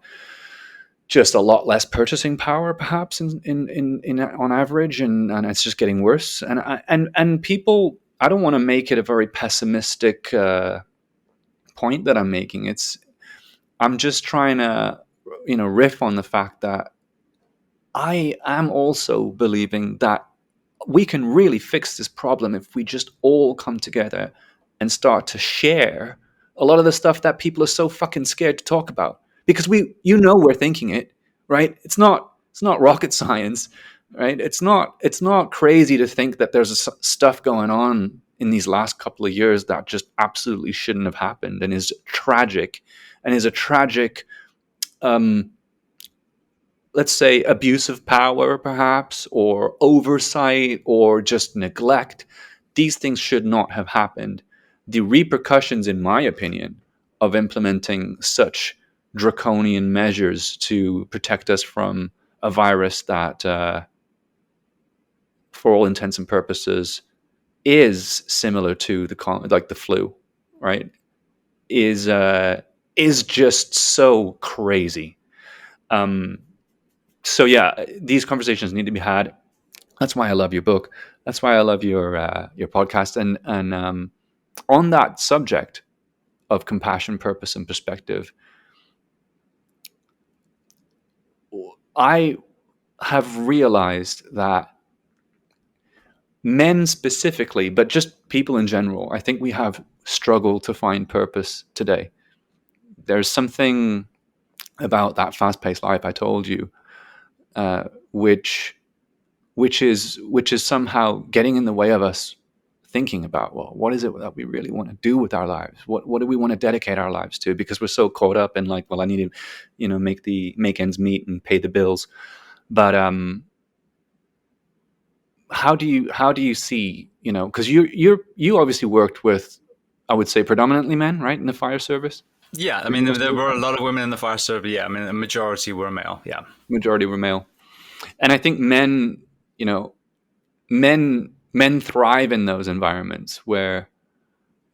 just a lot less purchasing power, perhaps in on average, and it's just getting worse. And people, I don't want to make it a very pessimistic point that I'm making. I'm just trying to riff on the fact that I am also believing that we can really fix this problem if we just all come together and start to share a lot of the stuff that people are so fucking scared to talk about, because we're thinking it, right? It's not rocket science, right? It's not crazy to think that there's stuff going on in these last couple of years that just absolutely shouldn't have happened and is tragic, and is a tragic let's say abuse of power, perhaps, or oversight, or just neglect. These things should not have happened. The repercussions, in my opinion, of implementing such draconian measures to protect us from a virus that, for all intents and purposes, is similar to like the flu, right? Is is just so crazy. Um, so yeah, these conversations need to be had. That's why I love your book. That's why I love your podcast. And on that subject of compassion, purpose, and perspective, I have realized that men specifically, but just people in general, I think we have struggled to find purpose today. There's something about that fast-paced life I told you, which which is somehow getting in the way of us thinking about, well, what is it that we really want to do with our lives? What do we want to dedicate our lives to? Because we're so caught up in like, well, I need to, make ends meet and pay the bills. But how do you see, because you obviously worked with, I would say, predominantly men, right, in the fire service Yeah, I for mean, most there of the were a time. lot of women in the fire service. Yeah, I mean, a majority were male. Yeah. Majority were male, and I think men, men Men thrive in those environments where,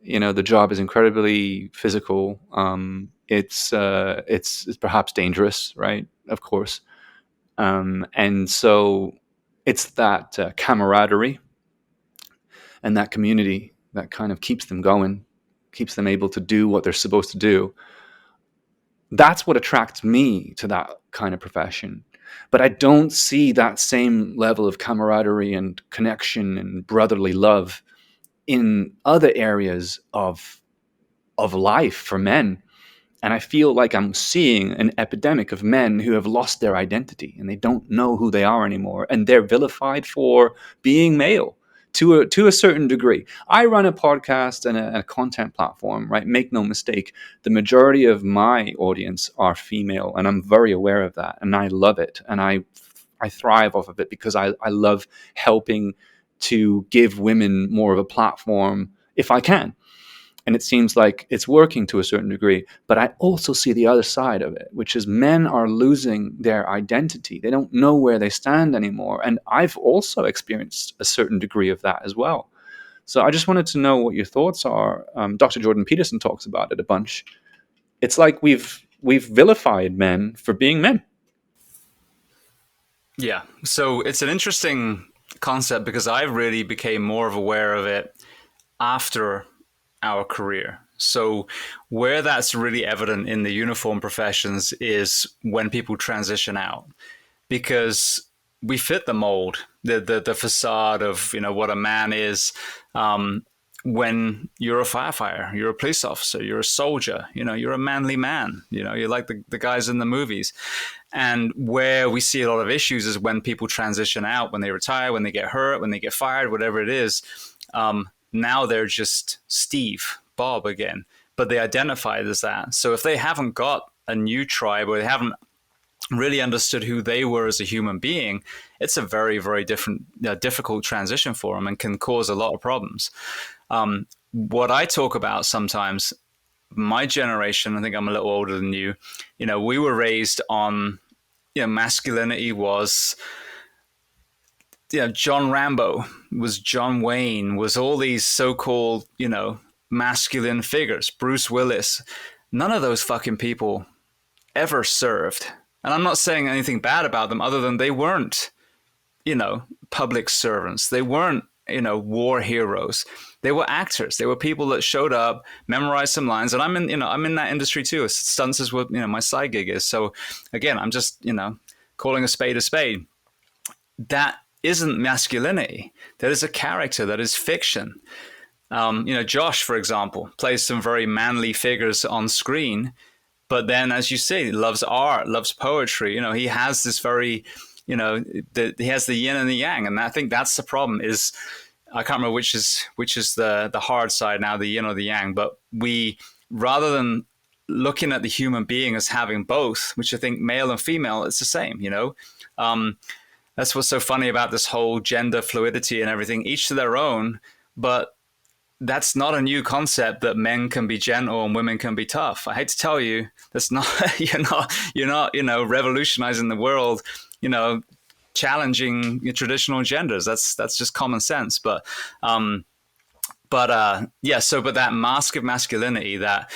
the job is incredibly physical. It's perhaps dangerous, right? Of course. And so it's that camaraderie and that community that kind of keeps them going, keeps them able to do what they're supposed to do. That's what attracts me to that kind of profession. But I don't see that same level of camaraderie and connection and brotherly love in other areas of life for men. And I feel like I'm seeing an epidemic of men who have lost their identity and they don't know who they are anymore. And they're vilified for being male to a certain degree. I run a podcast and a content platform, right? Make no mistake, the majority of my audience are female, and I'm very aware of that. And I love it. And I thrive off of it because I love helping to give women more of a platform if I can. And it seems like it's working to a certain degree. But I also see the other side of it, which is men are losing their identity. They don't know where they stand anymore. And I've also experienced a certain degree of that as well. So I just wanted to know what your thoughts are. Dr. Jordan Peterson talks about it a bunch. It's like we've vilified men for being men. Yeah. So it's an interesting concept because I really became more of aware of it after our career. So where that's really evident in the uniform professions is when people transition out, because we fit the mold, the facade of what a man is. When you're a firefighter, you're a police officer, you're a soldier, you're a manly man, you're like the guys in the movies. And where we see a lot of issues is when people transition out, when they retire, when they get hurt, when they get fired, whatever it is. Now they're just Steve, Bob again, but they identified as that. So if they haven't got a new tribe or they haven't really understood who they were as a human being, it's a very, very difficult transition for them and can cause a lot of problems. What I talk about sometimes, my generation, I think I'm a little older than you, we were raised on, masculinity was, John Rambo, was John Wayne, was all these so-called, masculine figures, Bruce Willis. None of those fucking people ever served. And I'm not saying anything bad about them other than they weren't, public servants. They weren't, war heroes. They were actors. They were people that showed up, memorized some lines. And I'm in that industry too. Stunts is what, my side gig is. So again, I'm just, calling a spade a spade. That isn't masculinity. That is a character. That is fiction. Josh, for example, plays some very manly figures on screen, but then, as you say, loves art, loves poetry. He has this very, he has the yin and the yang, and I think that's the problem. Is I can't remember which is the hard side now, the yin or the yang. But we, rather than looking at the human being as having both, which I think male and female, it's the same. That's what's so funny about this whole gender fluidity and everything. Each to their own, but that's not a new concept that men can be gentle and women can be tough. I hate to tell you, that's not you're not revolutionizing the world, challenging your traditional genders. That's just common sense. But yeah. So, but that mask of masculinity, that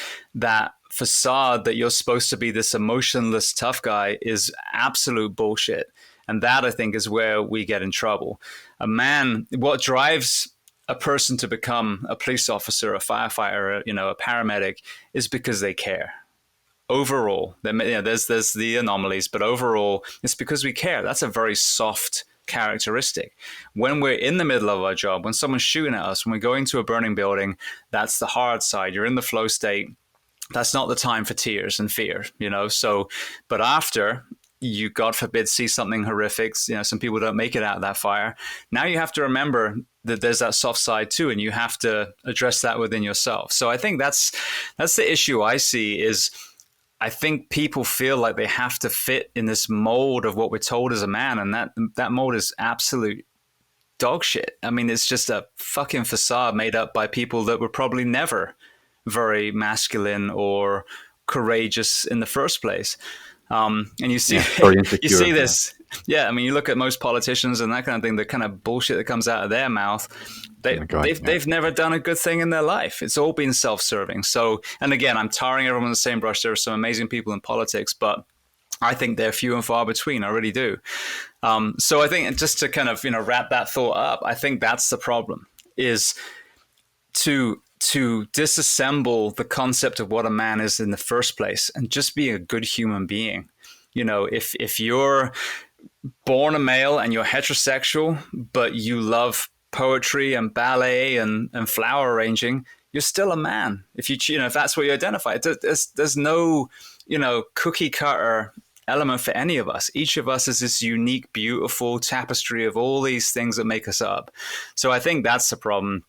facade that you're supposed to be this emotionless tough guy, is absolute bullshit. And that, I think, is where we get in trouble. What drives a person to become a police officer, a firefighter, a paramedic, is because they care. Overall, there's the anomalies, but overall, it's because we care. That's a very soft characteristic. When we're in the middle of our job, when someone's shooting at us, when we go into a burning building, that's the hard side. You're in the flow state. That's not the time for tears and fear, So, but after you, God forbid, see something horrific, some people don't make it out of that fire. Now you have to remember that there's that soft side too, and you have to address that within yourself. So I think that's the issue I see is, I think people feel like they have to fit in this mold of what we're told as a man, and that mold is absolute dog shit. I mean, it's just a fucking facade made up by people that were probably never very masculine or courageous in the first place. And you see, Yeah, very insecure, you see this, Yeah, I mean, you look at most politicians and that kind of thing, the kind of bullshit that comes out of their mouth, Oh my God, yeah. they've never done a good thing in their life. It's all been self-serving. So, and again, I'm tarring everyone on the same brush. There are some amazing people in politics, but I think they're few and far between. I really do. So I think just to kind of wrap that thought up, I think that's the problem is to disassemble the concept of what a man is in the first place and just be a good human being. If you're born a male and you're heterosexual, but you love poetry and ballet and flower arranging, you're still a man. If that's what you identify, there's no cookie cutter element for any of us. Each of us is this unique, beautiful tapestry of all these things that make us up. So I think that's the problem.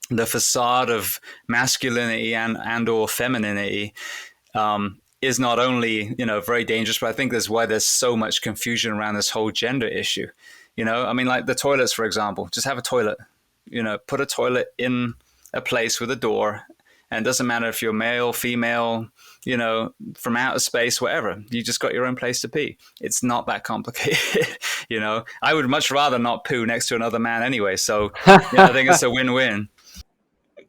The facade of masculinity and or femininity is not only very dangerous, but I think that's why there's so much confusion around this whole gender issue. I mean, like the toilets, for example. Just have a toilet. Put a toilet in a place with a door, and it doesn't matter if you're male, female, from outer space, whatever. You just got your own place to pee. It's not that complicated. I would much rather not poo next to another man anyway. So I think it's a win-win.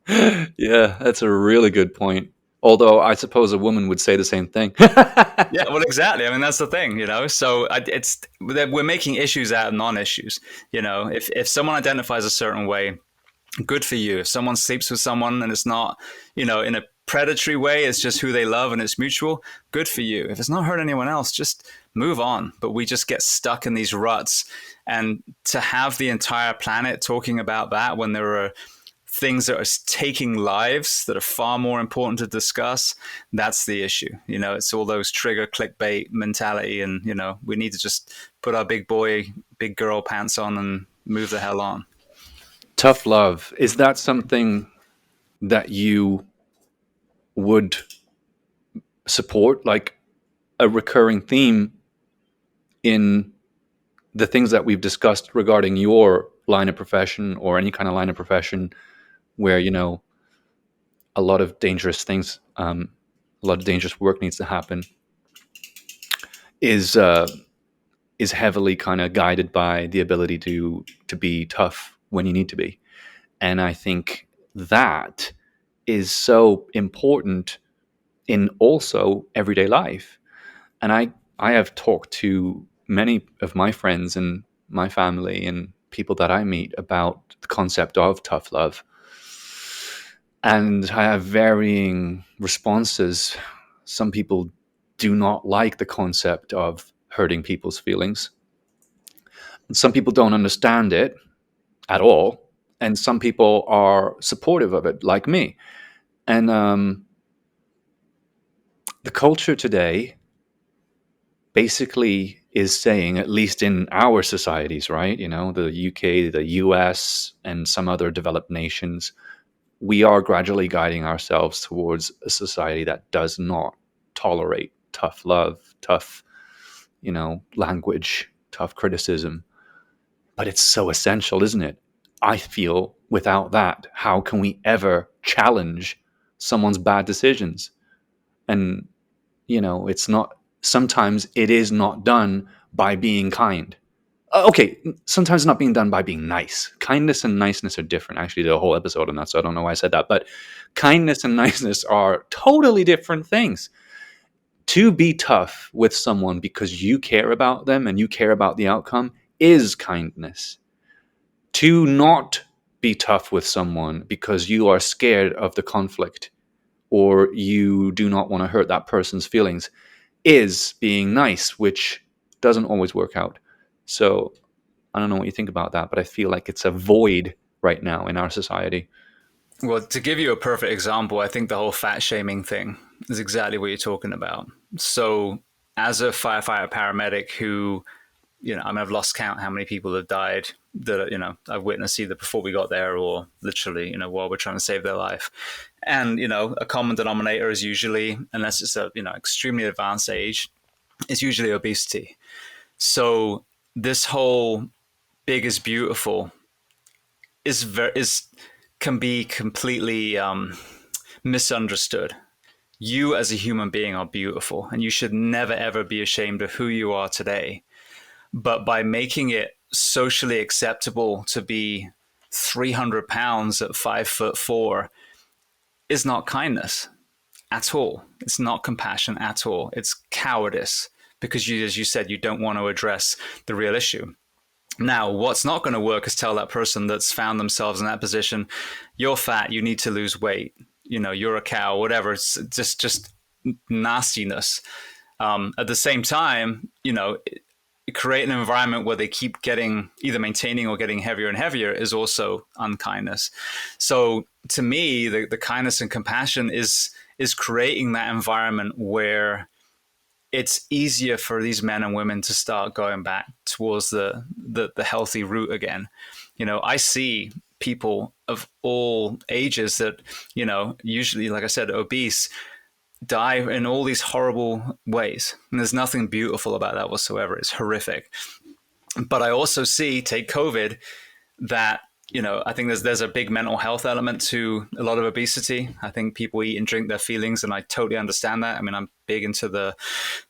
Yeah, that's a really good point. Although I suppose a woman would say the same thing. Yeah, well, exactly. I mean, that's the thing. So we're making issues out of non-issues. If someone identifies a certain way, good for you. If someone sleeps with someone and it's not, in a predatory way, it's just who they love and it's mutual, good for you. If it's not hurt anyone else, just move on. But we just get stuck in these ruts. And to have the entire planet talking about that when there are things that are taking lives that are far more important to discuss, that's the issue. It's all those trigger clickbait mentality, and we need to just put our big boy, big girl pants on and move the hell on. Tough love. Is that something that you would support, like a recurring theme in the things that we've discussed regarding your line of profession or any kind of line of profession where, a lot of dangerous things, a lot of dangerous work needs to happen, is heavily kind of guided by the ability to be tough when you need to be. And I think that is so important in also everyday life. And I have talked to many of my friends and my family and people that I meet about the concept of tough love. And I have varying responses. Some people do not like the concept of hurting people's feelings. Some people don't understand it at all. And some people are supportive of it, like me. And the culture today basically is saying, at least in our societies, right? The UK, the US, and some other developed nations, we are gradually guiding ourselves towards a society that does not tolerate tough love, tough, language, tough criticism. But it's so essential, isn't it? I feel without that, how can we ever challenge someone's bad decisions? And, it's not, sometimes it is not done by being kind. Okay, sometimes not being done by being nice. Kindness and niceness are different. Actually, did a whole episode on that, so I don't know why I said that. But kindness and niceness are totally different things. To be tough with someone because you care about them and you care about the outcome is kindness. To not be tough with someone because you are scared of the conflict or you do not want to hurt that person's feelings is being nice, which doesn't always work out. So I don't know what you think about that, but I feel like it's a void right now in our society. Well, to give you a perfect example, I think the whole fat shaming thing is exactly what you're talking about. So, as a firefighter paramedic who, I mean, I've lost count how many people have died that, I've witnessed either before we got there or literally, while we're trying to save their life. And, a common denominator is usually, unless it's a, extremely advanced age, it's usually obesity. So, this whole big is beautiful is can be completely misunderstood. You as a human being are beautiful, and you should never ever be ashamed of who you are today. But by making it socially acceptable to be 300 pounds at 5'4" is not kindness at all. It's not compassion at all. It's cowardice because you, as you said, you don't want to address the real issue. Now, what's not going to work is tell that person that's found themselves in that position, you're fat, you need to lose weight, you're a cow, whatever. It's just nastiness. At the same time, create an environment where they keep getting either maintaining or getting heavier and heavier is also unkindness. So to me, the kindness and compassion is creating that environment where it's easier for these men and women to start going back towards the healthy route again. I see people of all ages that, usually, like I said, obese, die in all these horrible ways. And there's nothing beautiful about that whatsoever. It's horrific. But I also see, take COVID, that I think there's a big mental health element to a lot of obesity. I think people eat and drink their feelings, and I totally understand that. I mean, I'm big into the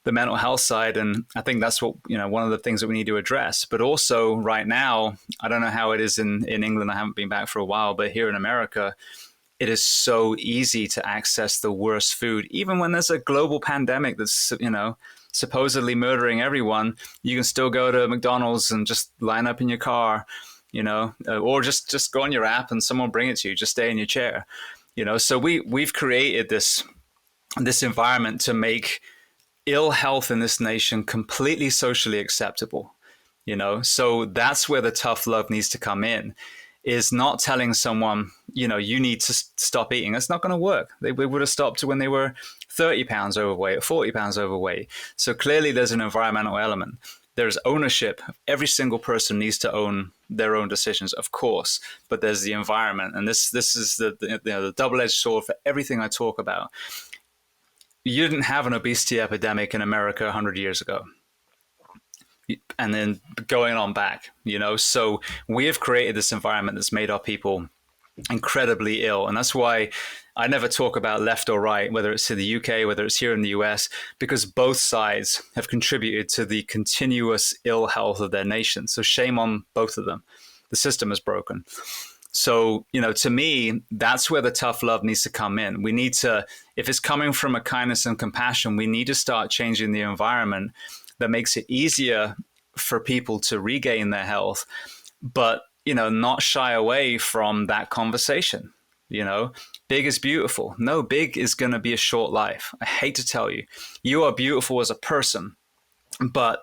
mental health side, and I think that's what one of the things that we need to address. But also, right now, I don't know how it is in England. I haven't been back for a while, but here in America, it is so easy to access the worst food, even when there's a global pandemic that's supposedly murdering everyone. You can still go to McDonald's and just line up in your car, or just go on your app and someone will bring it to you. Just stay in your chair, So we've created this environment to make ill health in this nation completely socially acceptable. So that's where the tough love needs to come in. Is not telling someone, you need to stop eating. That's not going to work. They would have stopped when they were 30 pounds overweight or 40 pounds overweight. So clearly there's an environmental element. There's ownership. Every single person needs to own their own decisions, of course, but there's the environment. And this is the double-edged sword for everything I talk about. You didn't have an obesity epidemic in America 100 years ago. And then going on back, so we have created this environment that's made our people incredibly ill. And that's why I never talk about left or right, whether it's in the UK, whether it's here in the US, because both sides have contributed to the continuous ill health of their nation. So shame on both of them. The system is broken. So, to me, that's where the tough love needs to come in. We need to, if it's coming from a kindness and compassion, we need to start changing the environment that makes it easier for people to regain their health, but, not shy away from that conversation. Big is beautiful. No, big is going to be a short life. I hate to tell you, you are beautiful as a person, but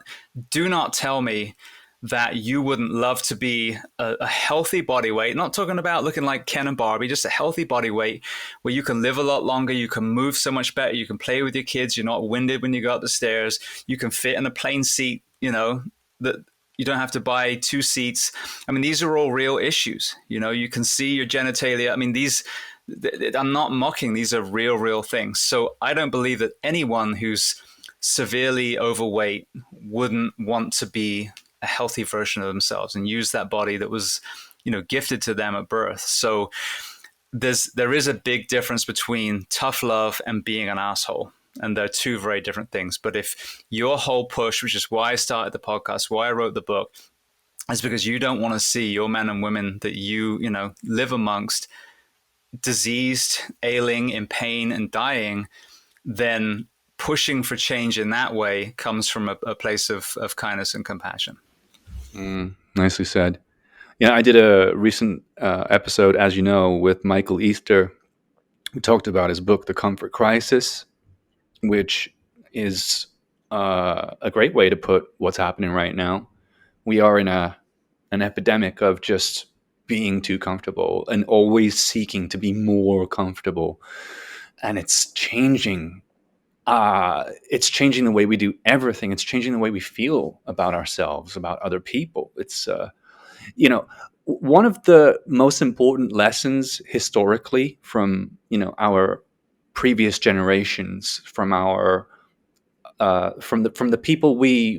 do not tell me that you wouldn't love to be a healthy body weight. Not talking about looking like Ken and Barbie, just a healthy body weight where you can live a lot longer, you can move so much better, you can play with your kids, you're not winded when you go up the stairs, you can fit in a plane seat, that you don't have to buy two seats. I mean, these are all real issues. You can see your genitalia. I mean, I'm not mocking, these are real things. So I don't believe that anyone who's severely overweight wouldn't want to be a healthy version of themselves and use that body that was, gifted to them at birth. So there is a big difference between tough love and being an asshole. And they're two very different things. But if your whole push, which is why I started the podcast, why I wrote the book, is because you don't want to see your men and women that you live amongst diseased, ailing, in pain and dying, then pushing for change in that way comes from a place of kindness and compassion. Nicely said. Yeah, I did a recent episode, as you know, with Michael Easter. We talked about his book, The Comfort Crisis, which is a great way to put what's happening right now. We are in an epidemic of just being too comfortable and always seeking to be more comfortable. And it's changing. It's changing the way we do everything. It's changing the way we feel about ourselves, about other people. It's, one of the most important lessons historically from, our previous generations, from our from the people we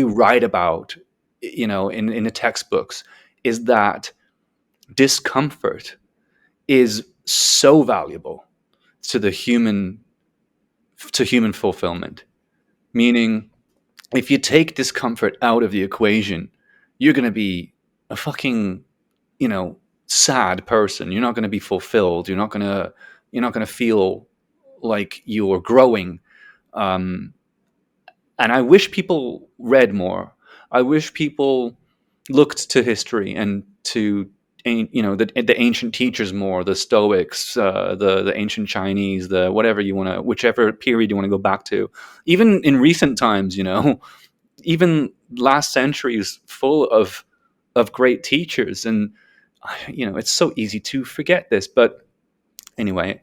write about, in the textbooks, is that discomfort is so valuable to human fulfillment. Meaning, if you take discomfort out of the equation, you're going to be a fucking, you know, sad person. You're not going to be fulfilled. You're not going to feel like you're growing. Um, and I wish people read more. I wish people looked to history and to, the ancient teachers more, the Stoics, the ancient Chinese, the whatever you want to, whichever period you want to go back to. Even in recent times, even last century is full of great teachers, and it's so easy to forget this. But anyway,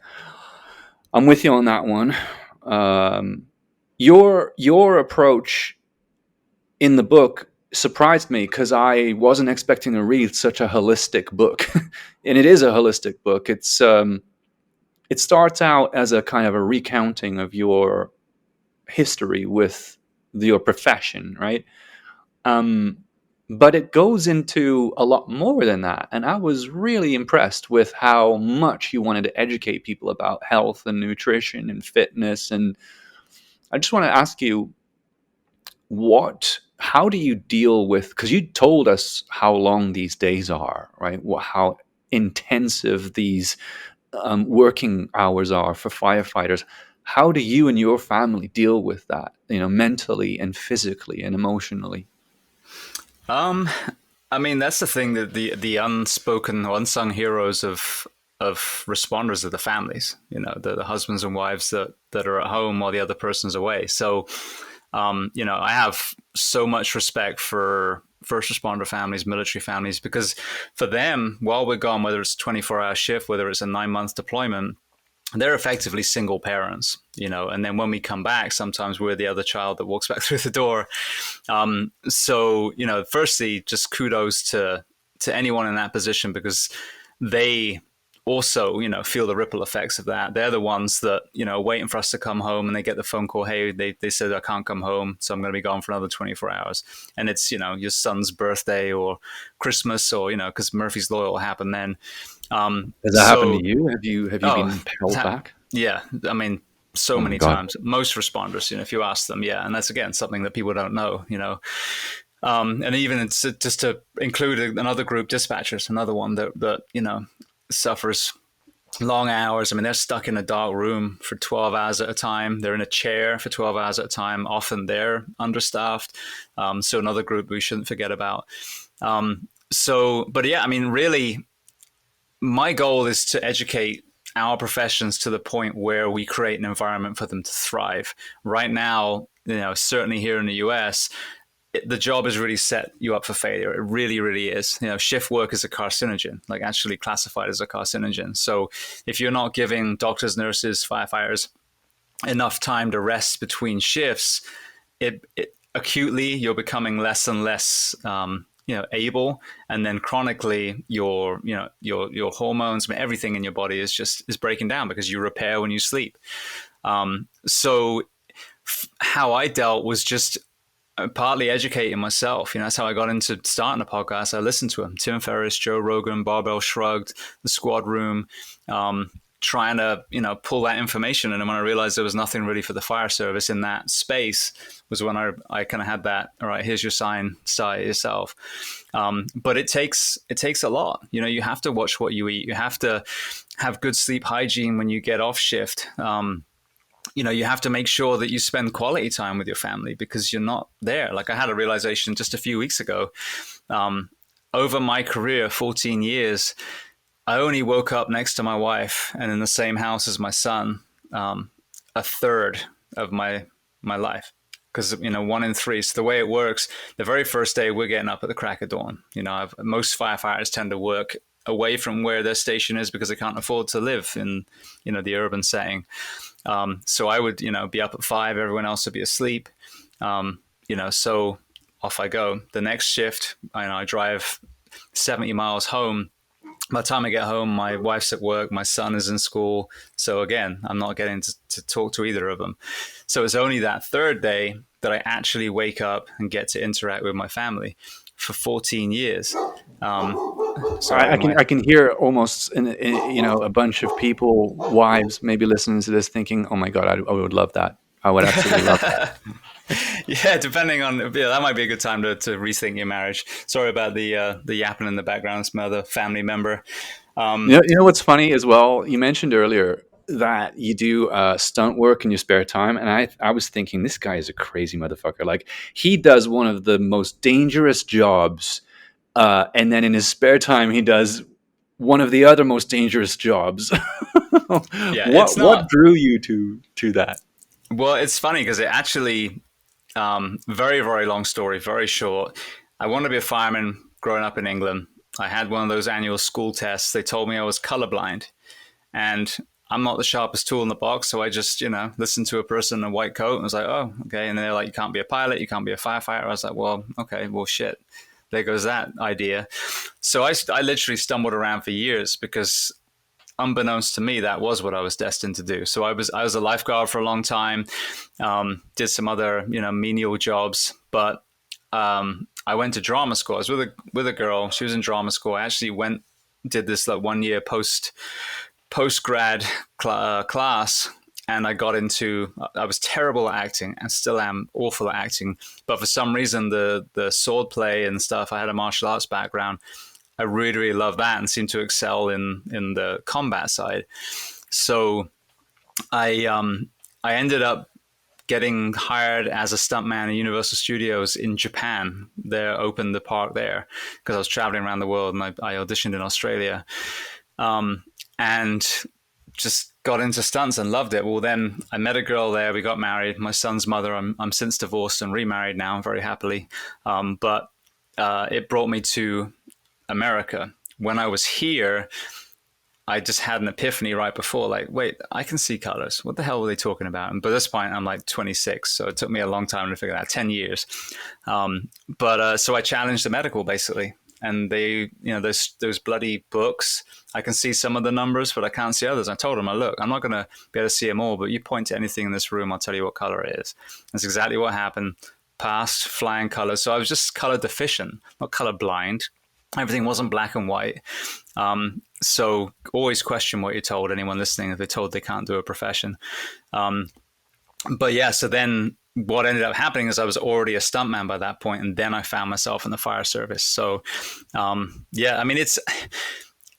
I'm with you on that one. Um, your approach in the book surprised me because I wasn't expecting to read such a holistic book, and it is a holistic book. It starts out as a kind of a recounting of your history with your profession, right? Um, but it goes into a lot more than that. And I was really impressed with how much you wanted to educate people about health and nutrition and fitness. And I just want to ask you, how do you deal with, because you told us how long these days are, right? How intensive these working hours are for firefighters. How do you and your family deal with that, mentally and physically and emotionally? Um, I mean, that's the thing, that the unspoken or unsung heroes of responders are the families. The husbands and wives that are at home while the other person's away. So, I have so much respect for first responder families, military families, because for them, while we're gone, whether it's a 24-hour shift, whether it's a 9-month deployment, they're effectively single parents, and then when we come back, sometimes we're the other child that walks back through the door. So, firstly, just kudos to anyone in that position, because they also, feel the ripple effects of that. They're the ones that, are waiting for us to come home, and they get the phone call, hey, they said I can't come home, so I'm going to be gone for another 24 hours. And it's, your son's birthday or Christmas, or, because Murphy's Law will happen then. Has that happened to So you? Have you Oh, been held back? yeah. I mean, so Oh my many god. times. Most responders, if you ask them, yeah. And that's, again, something that people don't know. And even it's just to include another group, dispatchers, another one that suffers long hours. I mean, they're stuck in a dark room for 12 hours at a time. They're in a chair for 12 hours at a time. Often they're understaffed. So another group we shouldn't forget about. But yeah, I mean, really, my goal is to educate our professions to the point where we create an environment for them to thrive. Right now, certainly here in the US, the job has really set you up for failure. It really, really is. Shift work is a carcinogen, like actually classified as a carcinogen. So if you're not giving doctors, nurses, firefighters enough time to rest between shifts, it acutely you're becoming less and less able, and then chronically your hormones, I mean, everything in your body is breaking down because you repair when you sleep. So how I dealt was just partly educating myself. That's how I got into starting a podcast. I listened to them: Tim Ferriss, Joe Rogan, Barbell Shrugged, The Squad Room, trying to pull that information. And when I realized there was nothing really for the fire service in that space, was when I kind of had that, all right, here's your sign, start it yourself. But it takes a lot. You have to watch what you eat. You have to have good sleep hygiene when you get off shift. You have to make sure that you spend quality time with your family, because you're not there. Like, I had a realization just a few weeks ago. Over my career, 14 years, I only woke up next to my wife and in the same house as my son a third of my life. Because 1 in 3. So the way it works, the very first day we're getting up at the crack of dawn. Most firefighters tend to work away from where their station is because they can't afford to live in the urban setting. So I would be up at 5. Everyone else would be asleep. So off I go. The next shift, I drive 70 miles home. By the time I get home, my wife's at work, my son is in school. So again, I'm not getting to talk to either of them. So it's only that third day that I actually wake up and get to interact with my family for 14 years. Sorry, I can hear almost a bunch of wives maybe listening to this thinking, oh my god, I would love that. I would absolutely love that. Yeah, depending on, yeah, that might be a good time to rethink your marriage. Sorry about the yapping in the background. It's my other family member. You know what's funny as well? You mentioned earlier that you do stunt work in your spare time, and I was thinking this guy is a crazy motherfucker. Like he does one of the most dangerous jobs, and then in his spare time he does one of the other most dangerous jobs. Yeah, it's What not. drew you to that? Well, it's funny because it actually, very, very long story, very short. I wanted to be a fireman growing up in England. I had one of those annual school tests. They told me I was colorblind. And I'm not the sharpest tool in the box, so I just, listened to a person in a white coat and was like, oh, okay. And they're like, you can't be a pilot, you can't be a firefighter. I was like, well, okay, well, shit. There goes that idea. So I literally stumbled around for years because unbeknownst to me, that was what I was destined to do. So I was a lifeguard for a long time, did some other menial jobs, but I went to drama school. I was with a girl. She was in drama school. I actually did this like 1 year post grad class, and I got into. I was terrible at acting, and still am awful at acting. But for some reason, the sword play and stuff. I had a martial arts background. I really, really love that and seem to excel in the combat side. So I ended up getting hired as a stuntman at Universal Studios in Japan. They opened the park there because I was traveling around the world, and I auditioned in Australia, and just got into stunts and loved it. Well, then I met a girl there. We got married. My son's mother. I'm since divorced and remarried now, very happily. But it brought me to America. When I was here, I just had an epiphany right before, like, wait, I can see colors. What the hell were they talking about? And by this point, I'm like 26, so it took me a long time to figure that, 10 years. But so I challenged the medical basically, and they, those bloody books. I can see some of the numbers, but I can't see others. I told them, look, I'm not going to be able to see them all, but you point to anything in this room, I'll tell you what color it is. That's exactly what happened. Passed flying colors. So I was just color deficient, not color blind. Everything wasn't black and white. So always question what you're told. Anyone listening, if they're told they can't do a profession. But yeah, so then what ended up happening is I was already a stuntman by that point, and then I found myself in the fire service. So yeah, I mean,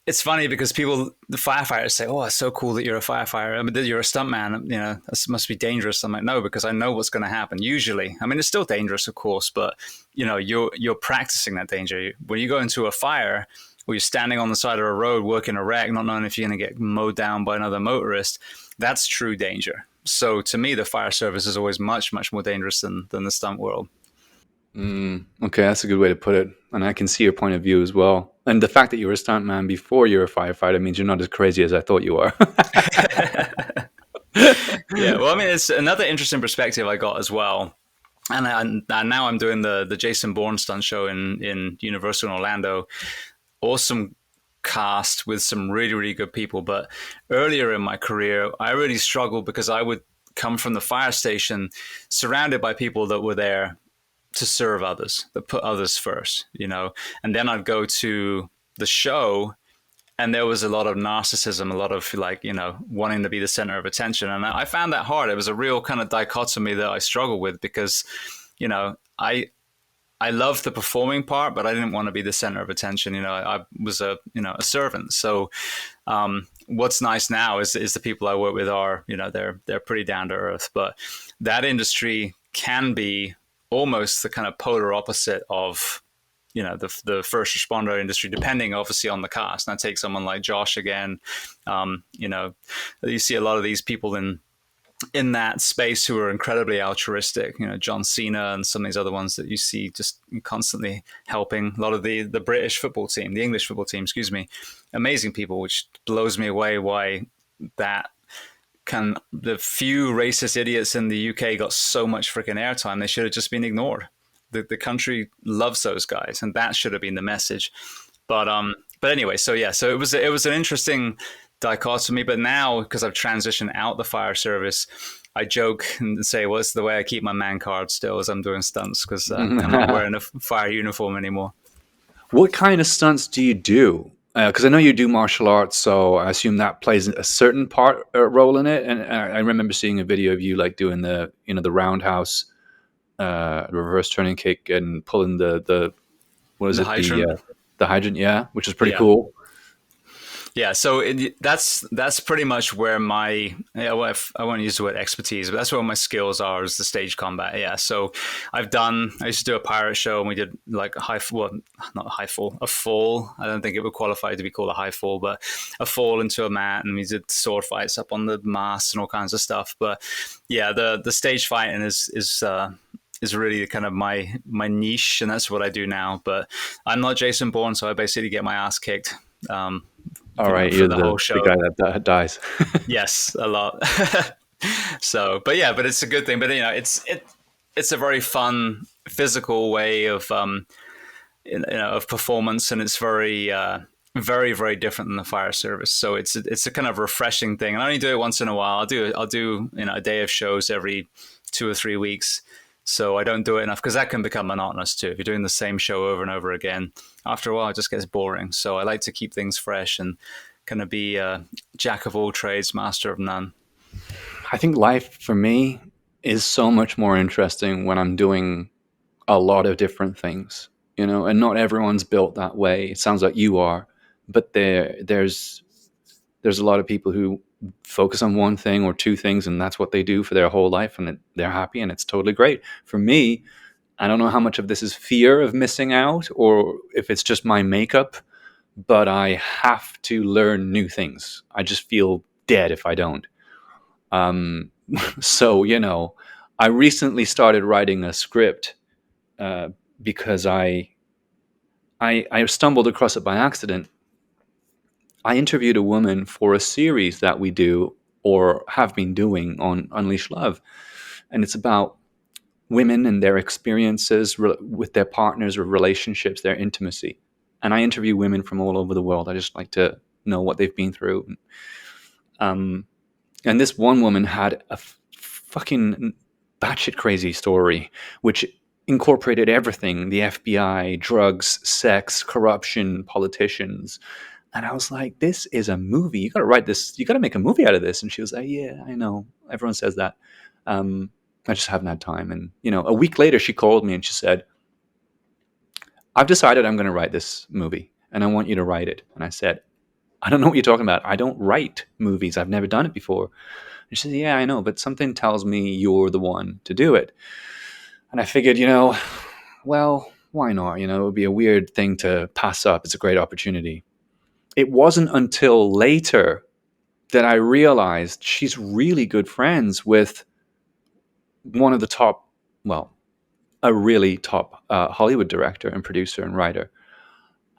it's funny because the firefighters say, "Oh, it's so cool that you're a firefighter. I mean, that you're a stuntman. This must be dangerous." I'm like, "No, because I know what's going to happen. Usually, I mean, it's still dangerous, of course, but you're practicing that danger. When you go into a fire, or you're standing on the side of a road working a wreck, not knowing if you're going to get mowed down by another motorist, that's true danger. So to me, the fire service is always much, much more dangerous than the stunt world." Okay, that's a good way to put it, and I can see your point of view as well. And the fact that you were a stuntman before you were a firefighter means you're not as crazy as I thought you are. Yeah, well, I mean, it's another interesting perspective I got as well. And now I'm doing the Jason Bourne stunt show in Universal in Orlando. Awesome cast with some really, really good people. But earlier in my career, I really struggled because I would come from the fire station surrounded by people that were there to serve others, that put others first, and then I'd go to the show, and there was a lot of narcissism, a lot of wanting to be the center of attention. And I found that hard. It was a real kind of dichotomy that I struggled with because, I loved the performing part, but I didn't want to be the center of attention. I was a servant. So what's nice now is the people I work with are, they're pretty down to earth, but that industry can be almost the kind of polar opposite of the first responder industry, depending obviously on the cast. And I take someone like Josh again. You see a lot of these people in that space who are incredibly altruistic. John Cena and some of these other ones that you see just constantly helping. A lot of the British football team, the English football team, excuse me, amazing people, which blows me away. Why that the few racist idiots in the UK got so much freaking airtime? They should have just been ignored. The country loves those guys, and that should have been the message. But anyway, so yeah, so it was an interesting dichotomy. But now, because I've transitioned out the fire service, I joke and say, well, it's the way I keep my man card still as I'm doing stunts, because I'm not wearing a fire uniform anymore. What kind of stunts do you do? Because I know you do martial arts, so I assume that plays a certain role in it. And I remember seeing a video of you like doing the roundhouse reverse turning kick and pulling the what is The it, hydrant. the hydrant, yeah, which is pretty Yeah. cool. Yeah, so that's pretty much where my well, I won't use the word expertise, but that's where my skills are is the stage combat. Yeah, so I used to do a pirate show and we did like a well, not a high fall, a fall. I don't think it would qualify to be called a high fall, but a fall into a mat, and we did sword fights up on the mast and all kinds of stuff. But yeah, the stage fighting is really kind of my niche, and that's what I do now. But I'm not Jason Bourne, so I basically get my ass kicked. Um, All right, for you're the whole the show. guy that dies. Yes, a lot. So, but yeah, but it's a good thing. But it's a very fun physical way of of performance, and it's very very different than the fire service. So it's a kind of refreshing thing. And I only do it once in a while. I'll do a day of shows every 2 or 3 weeks. So I don't do it enough because that can become monotonous too. If you're doing the same show over and over again, after a while it just gets boring. So I like to keep things fresh and kind of be a jack of all trades, master of none. I think life for me is so much more interesting when I'm doing a lot of different things, and not everyone's built that way. It sounds like you are, but there's a lot of people who focus on one thing or two things, and that's what they do for their whole life, and they're happy, and it's totally great. For me, I don't know how much of this is fear of missing out or if it's just my makeup, but I have to learn new things. I just feel dead if I don't. Um, so, I recently started writing a script uh, because I stumbled across it by accident. I interviewed a woman for a series that we do or have been doing on Unleash Love, and it's about women and their experiences with their partners or relationships, their intimacy. And I interview women from all over the world. I just like to know what they've been through. Um, and this one woman had a fucking batshit crazy story, which incorporated everything: the FBI, drugs, sex, corruption, politicians. And I was like, this is a movie. You got to write this. You got to make a movie out of this. And she was like, yeah, I know. Everyone says that. I just haven't had time. And, a week later, she called me and she said, I've decided I'm going to write this movie and I want you to write it. And I said, I don't know what you're talking about. I don't write movies. I've never done it before. And she said, yeah, I know, but something tells me you're the one to do it. And I figured, well, why not? It would be a weird thing to pass up. It's a great opportunity. It wasn't until later that I realized she's really good friends with one of the top, well, a really top Hollywood director and producer and writer.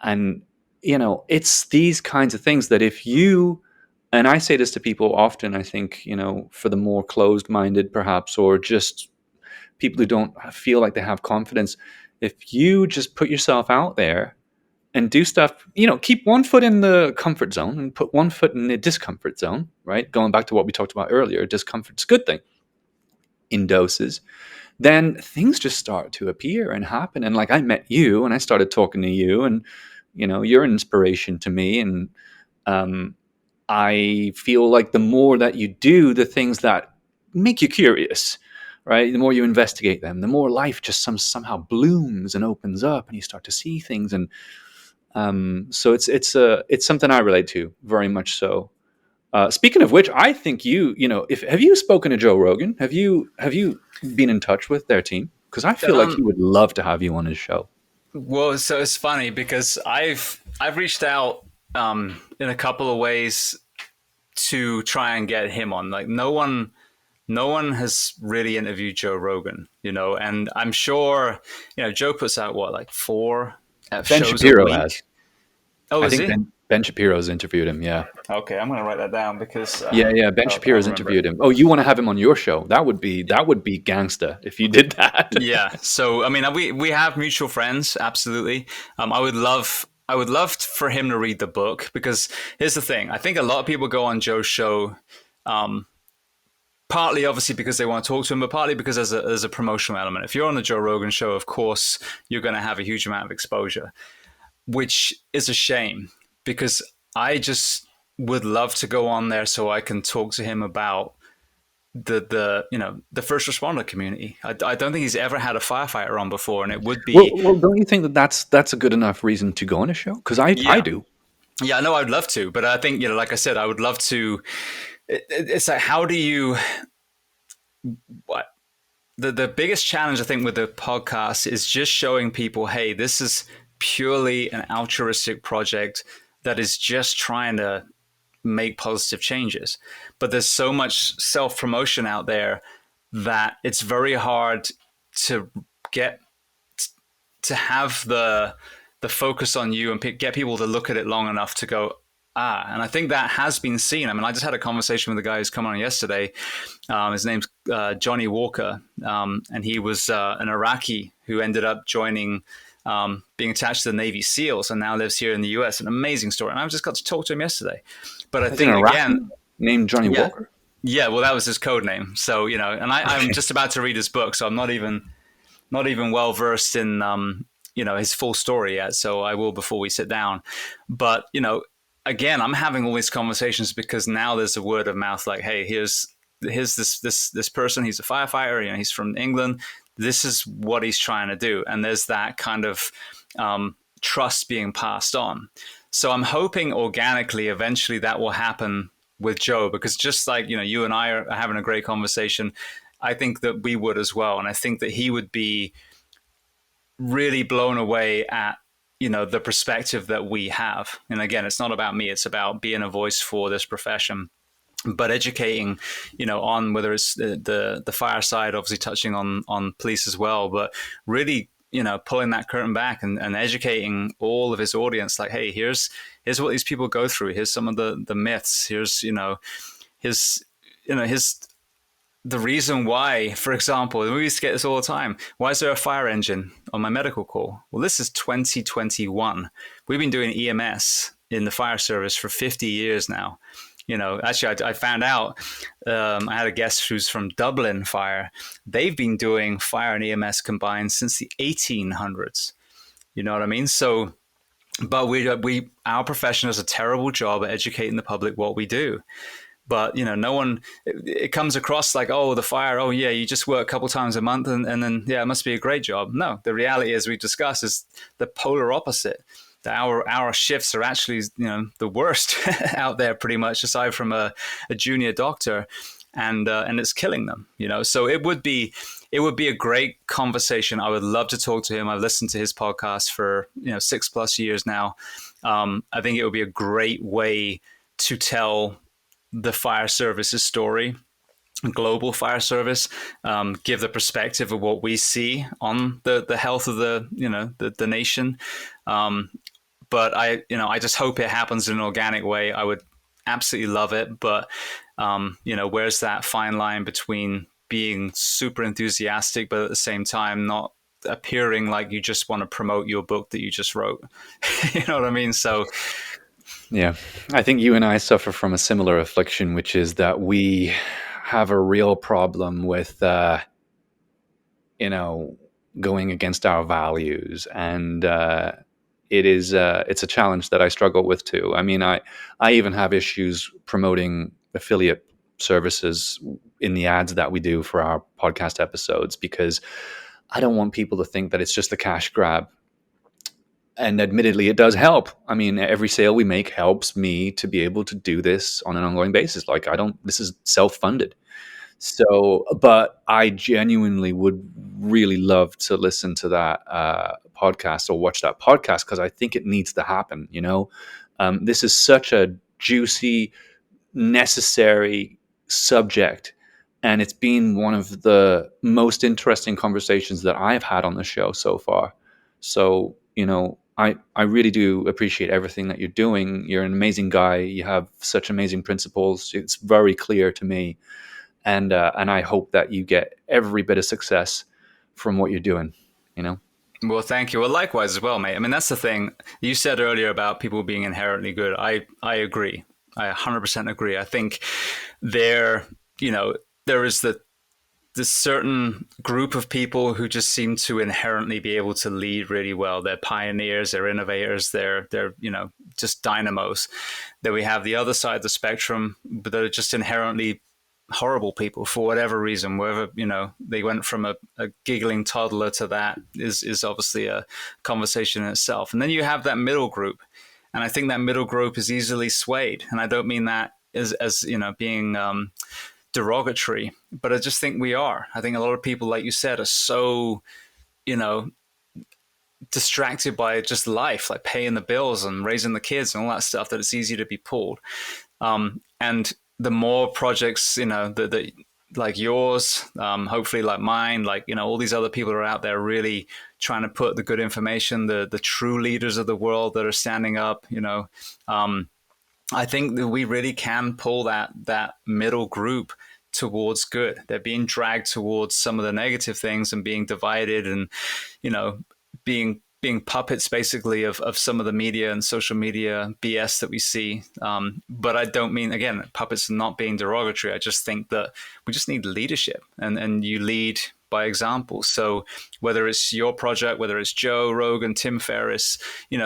And, it's these kinds of things that if you, and I say this to people often, I think, for the more closed minded perhaps, or just people who don't feel like they have confidence, if you just put yourself out there and do stuff, keep one foot in the comfort zone and put one foot in the discomfort zone, right? Going back to what we talked about earlier, discomfort's a good thing in doses. Then things just start to appear and happen. And like I met you and I started talking to you, and you're an inspiration to me. And um, I feel like the more that you do the things that make you curious, right? The more you investigate them, the more life just somehow blooms and opens up, and you start to see things. And so it's something I relate to very much so. Speaking of which, I think if have you spoken to Joe Rogan? Have you been in touch with their team? Because I feel like he Um, would love to have you on his show. well, so it's funny because I've reached out in a couple of ways to try and get him on. Like no one has really interviewed Joe Rogan, and I'm sure Joe puts out what like four Ben shows a Shapiro has. week. Oh, I is think he? Ben Shapiro's interviewed him. Yeah, Okay, I'm gonna write that down because yeah. Ben I'll Shapiro's remember it. interviewed him. Oh, you want to have him on your show? That would be gangsta if you did that. Yeah. So I mean, we have mutual friends. Absolutely. I would love for him to read the book because here's the thing. I think a lot of people go on Joe's show, um, partly obviously because they want to talk to him, but partly because there's a promotional element. If you're on the Joe Rogan show, of course you're going to have a huge amount of exposure, which is a shame because I just would love to go on there so I can talk to him about the first responder community. I don't think he's ever had a firefighter on before, and it would be Well, don't you think that that's a good enough reason to go on a show? Because I yeah. do. Yeah, I know I'd love to, but I think, like I said, I would love to. It's like, how do you, what? The biggest challenge, I think, with the podcast is just showing people, hey, this is purely an altruistic project that is just trying to make positive changes. But there's so much self promotion out there that it's very hard to get to have the focus on you and get people to look at it long enough to go, and I think that has been seen. I mean, I just had a conversation with a guy who's come on yesterday. His name's Johnny Walker, and he was an Iraqi who ended up joining, being attached to the Navy SEALs, and now lives here in the US. An amazing story, and I just got to talk to him yesterday. But I As an think, Iraqi again, named Johnny yeah, Walker. yeah. Well, that was his code name. So, and I'm Okay. just about to read his book, so I'm not even well versed in his full story yet. So I will before we sit down. But again, I'm having all these conversations because now there's a word of mouth like, hey, here's this person. He's a firefighter. He's from England. This is what he's trying to do, and there's that kind of trust being passed on. So I'm hoping organically, eventually, that will happen with Joe, because just like you and I are having a great conversation, I think that we would as well, and I think that he would be really blown away at the perspective that we have. And again, it's not about me; it's about being a voice for this profession, but educating, on whether it's the fire side, obviously touching on police as well, but really, pulling that curtain back and educating all of his audience, like, hey, here's what these people go through. Here's some of the myths. Here's his his the reason why, for example, we used to get this all the time. Why is there a fire engine on my medical call? Well, this is 2021. We've been doing EMS in the fire service for 50 years now. Actually, I found out, I had a guest who's from Dublin Fire. They've been doing fire and EMS combined since the 1800s. You know what I mean? So, but our profession does a terrible job at educating the public what we do. But no one, it comes across like, oh, the fire, oh yeah, you just work a couple times a month, and then yeah, it must be a great job. No, the reality, as we discussed, is the polar opposite. Our shifts are actually the worst out there, pretty much, aside from a junior doctor, and it's killing them. So it would be a great conversation. I would love to talk to him. I've listened to his podcast for 6+ years now. I think it would be a great way to tell the fire service's story, global fire service, give the perspective of what we see on the health of the nation. But I just hope it happens in an organic way. I would absolutely love it. But where's that fine line between being super enthusiastic, but at the same time not appearing like you just want to promote your book that you just wrote? You know what I mean? So Yeah, I think you and I suffer from a similar affliction, which is that we have a real problem with, you know, going against our values, and it's a challenge that I struggle with too. I mean, I even have issues promoting affiliate services in the ads that we do for our podcast episodes, because I don't want people to think that it's just a cash grab. And admittedly, it does help. I mean, every sale we make helps me to be able to do this on an ongoing basis. Like, this is self-funded. So, but I genuinely would really love to listen to that podcast or watch that podcast, because I think it needs to happen. This is such a juicy, necessary subject, and it's been one of the most interesting conversations that I've had on the show so far. So, I really do appreciate everything that you're doing. You're an amazing guy. You have such amazing principles. It's very clear to me, and I hope that you get every bit of success from what you're doing. You know. Well, thank you. Well, likewise as well, mate. I mean, that's the thing you said earlier about people being inherently good. I agree. I 100% agree. I think there, there is this certain group of people who just seem to inherently be able to lead really well. They're pioneers, they're innovators, they're just dynamos. Then we have the other side of the spectrum, but that are just inherently horrible people for whatever reason, whether, they went from a giggling toddler to that is obviously a conversation in itself. And then you have that middle group. And I think that middle group is easily swayed. And I don't mean that as being derogatory, but I just think we are. I think a lot of people, like you said, are so, distracted by just life, like paying the bills and raising the kids and all that stuff, that it's easy to be pulled. And the more projects, that like yours, hopefully like mine, like, all these other people are out there really trying to put the good information, the true leaders of the world that are standing up, I think that we really can pull that middle group towards good. They're being dragged towards some of the negative things and being divided and, being puppets basically of some of the media and social media BS that we see. But I don't mean, again, puppets not being derogatory. I just think that we just need leadership, and you lead by example. So whether it's your project, whether it's Joe Rogan, Tim Ferriss,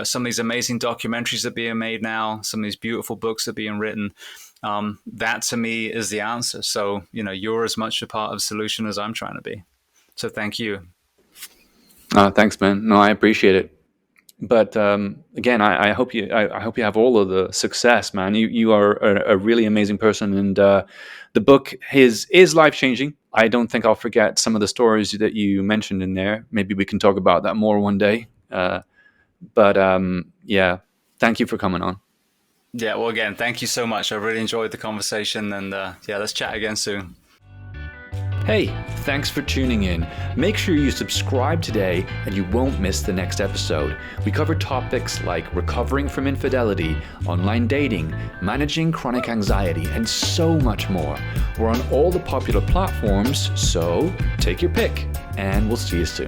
some of these amazing documentaries that are being made now, some of these beautiful books that are being written, that to me is the answer. So, you're as much a part of the solution as I'm trying to be. So thank you. Thanks, man. No, I appreciate it. But again, I hope you have all of the success, man. You are a really amazing person, and the book is life changing. I don't think I'll forget some of the stories that you mentioned in there. Maybe we can talk about that more one day. But yeah, thank you for coming on. Yeah, well, again, thank you so much. I really enjoyed the conversation, and yeah, let's chat again soon. Hey, thanks for tuning in. Make sure you subscribe today and you won't miss the next episode. We cover topics like recovering from infidelity, online dating, managing chronic anxiety, and so much more. We're on all the popular platforms, so take your pick, and we'll see you soon.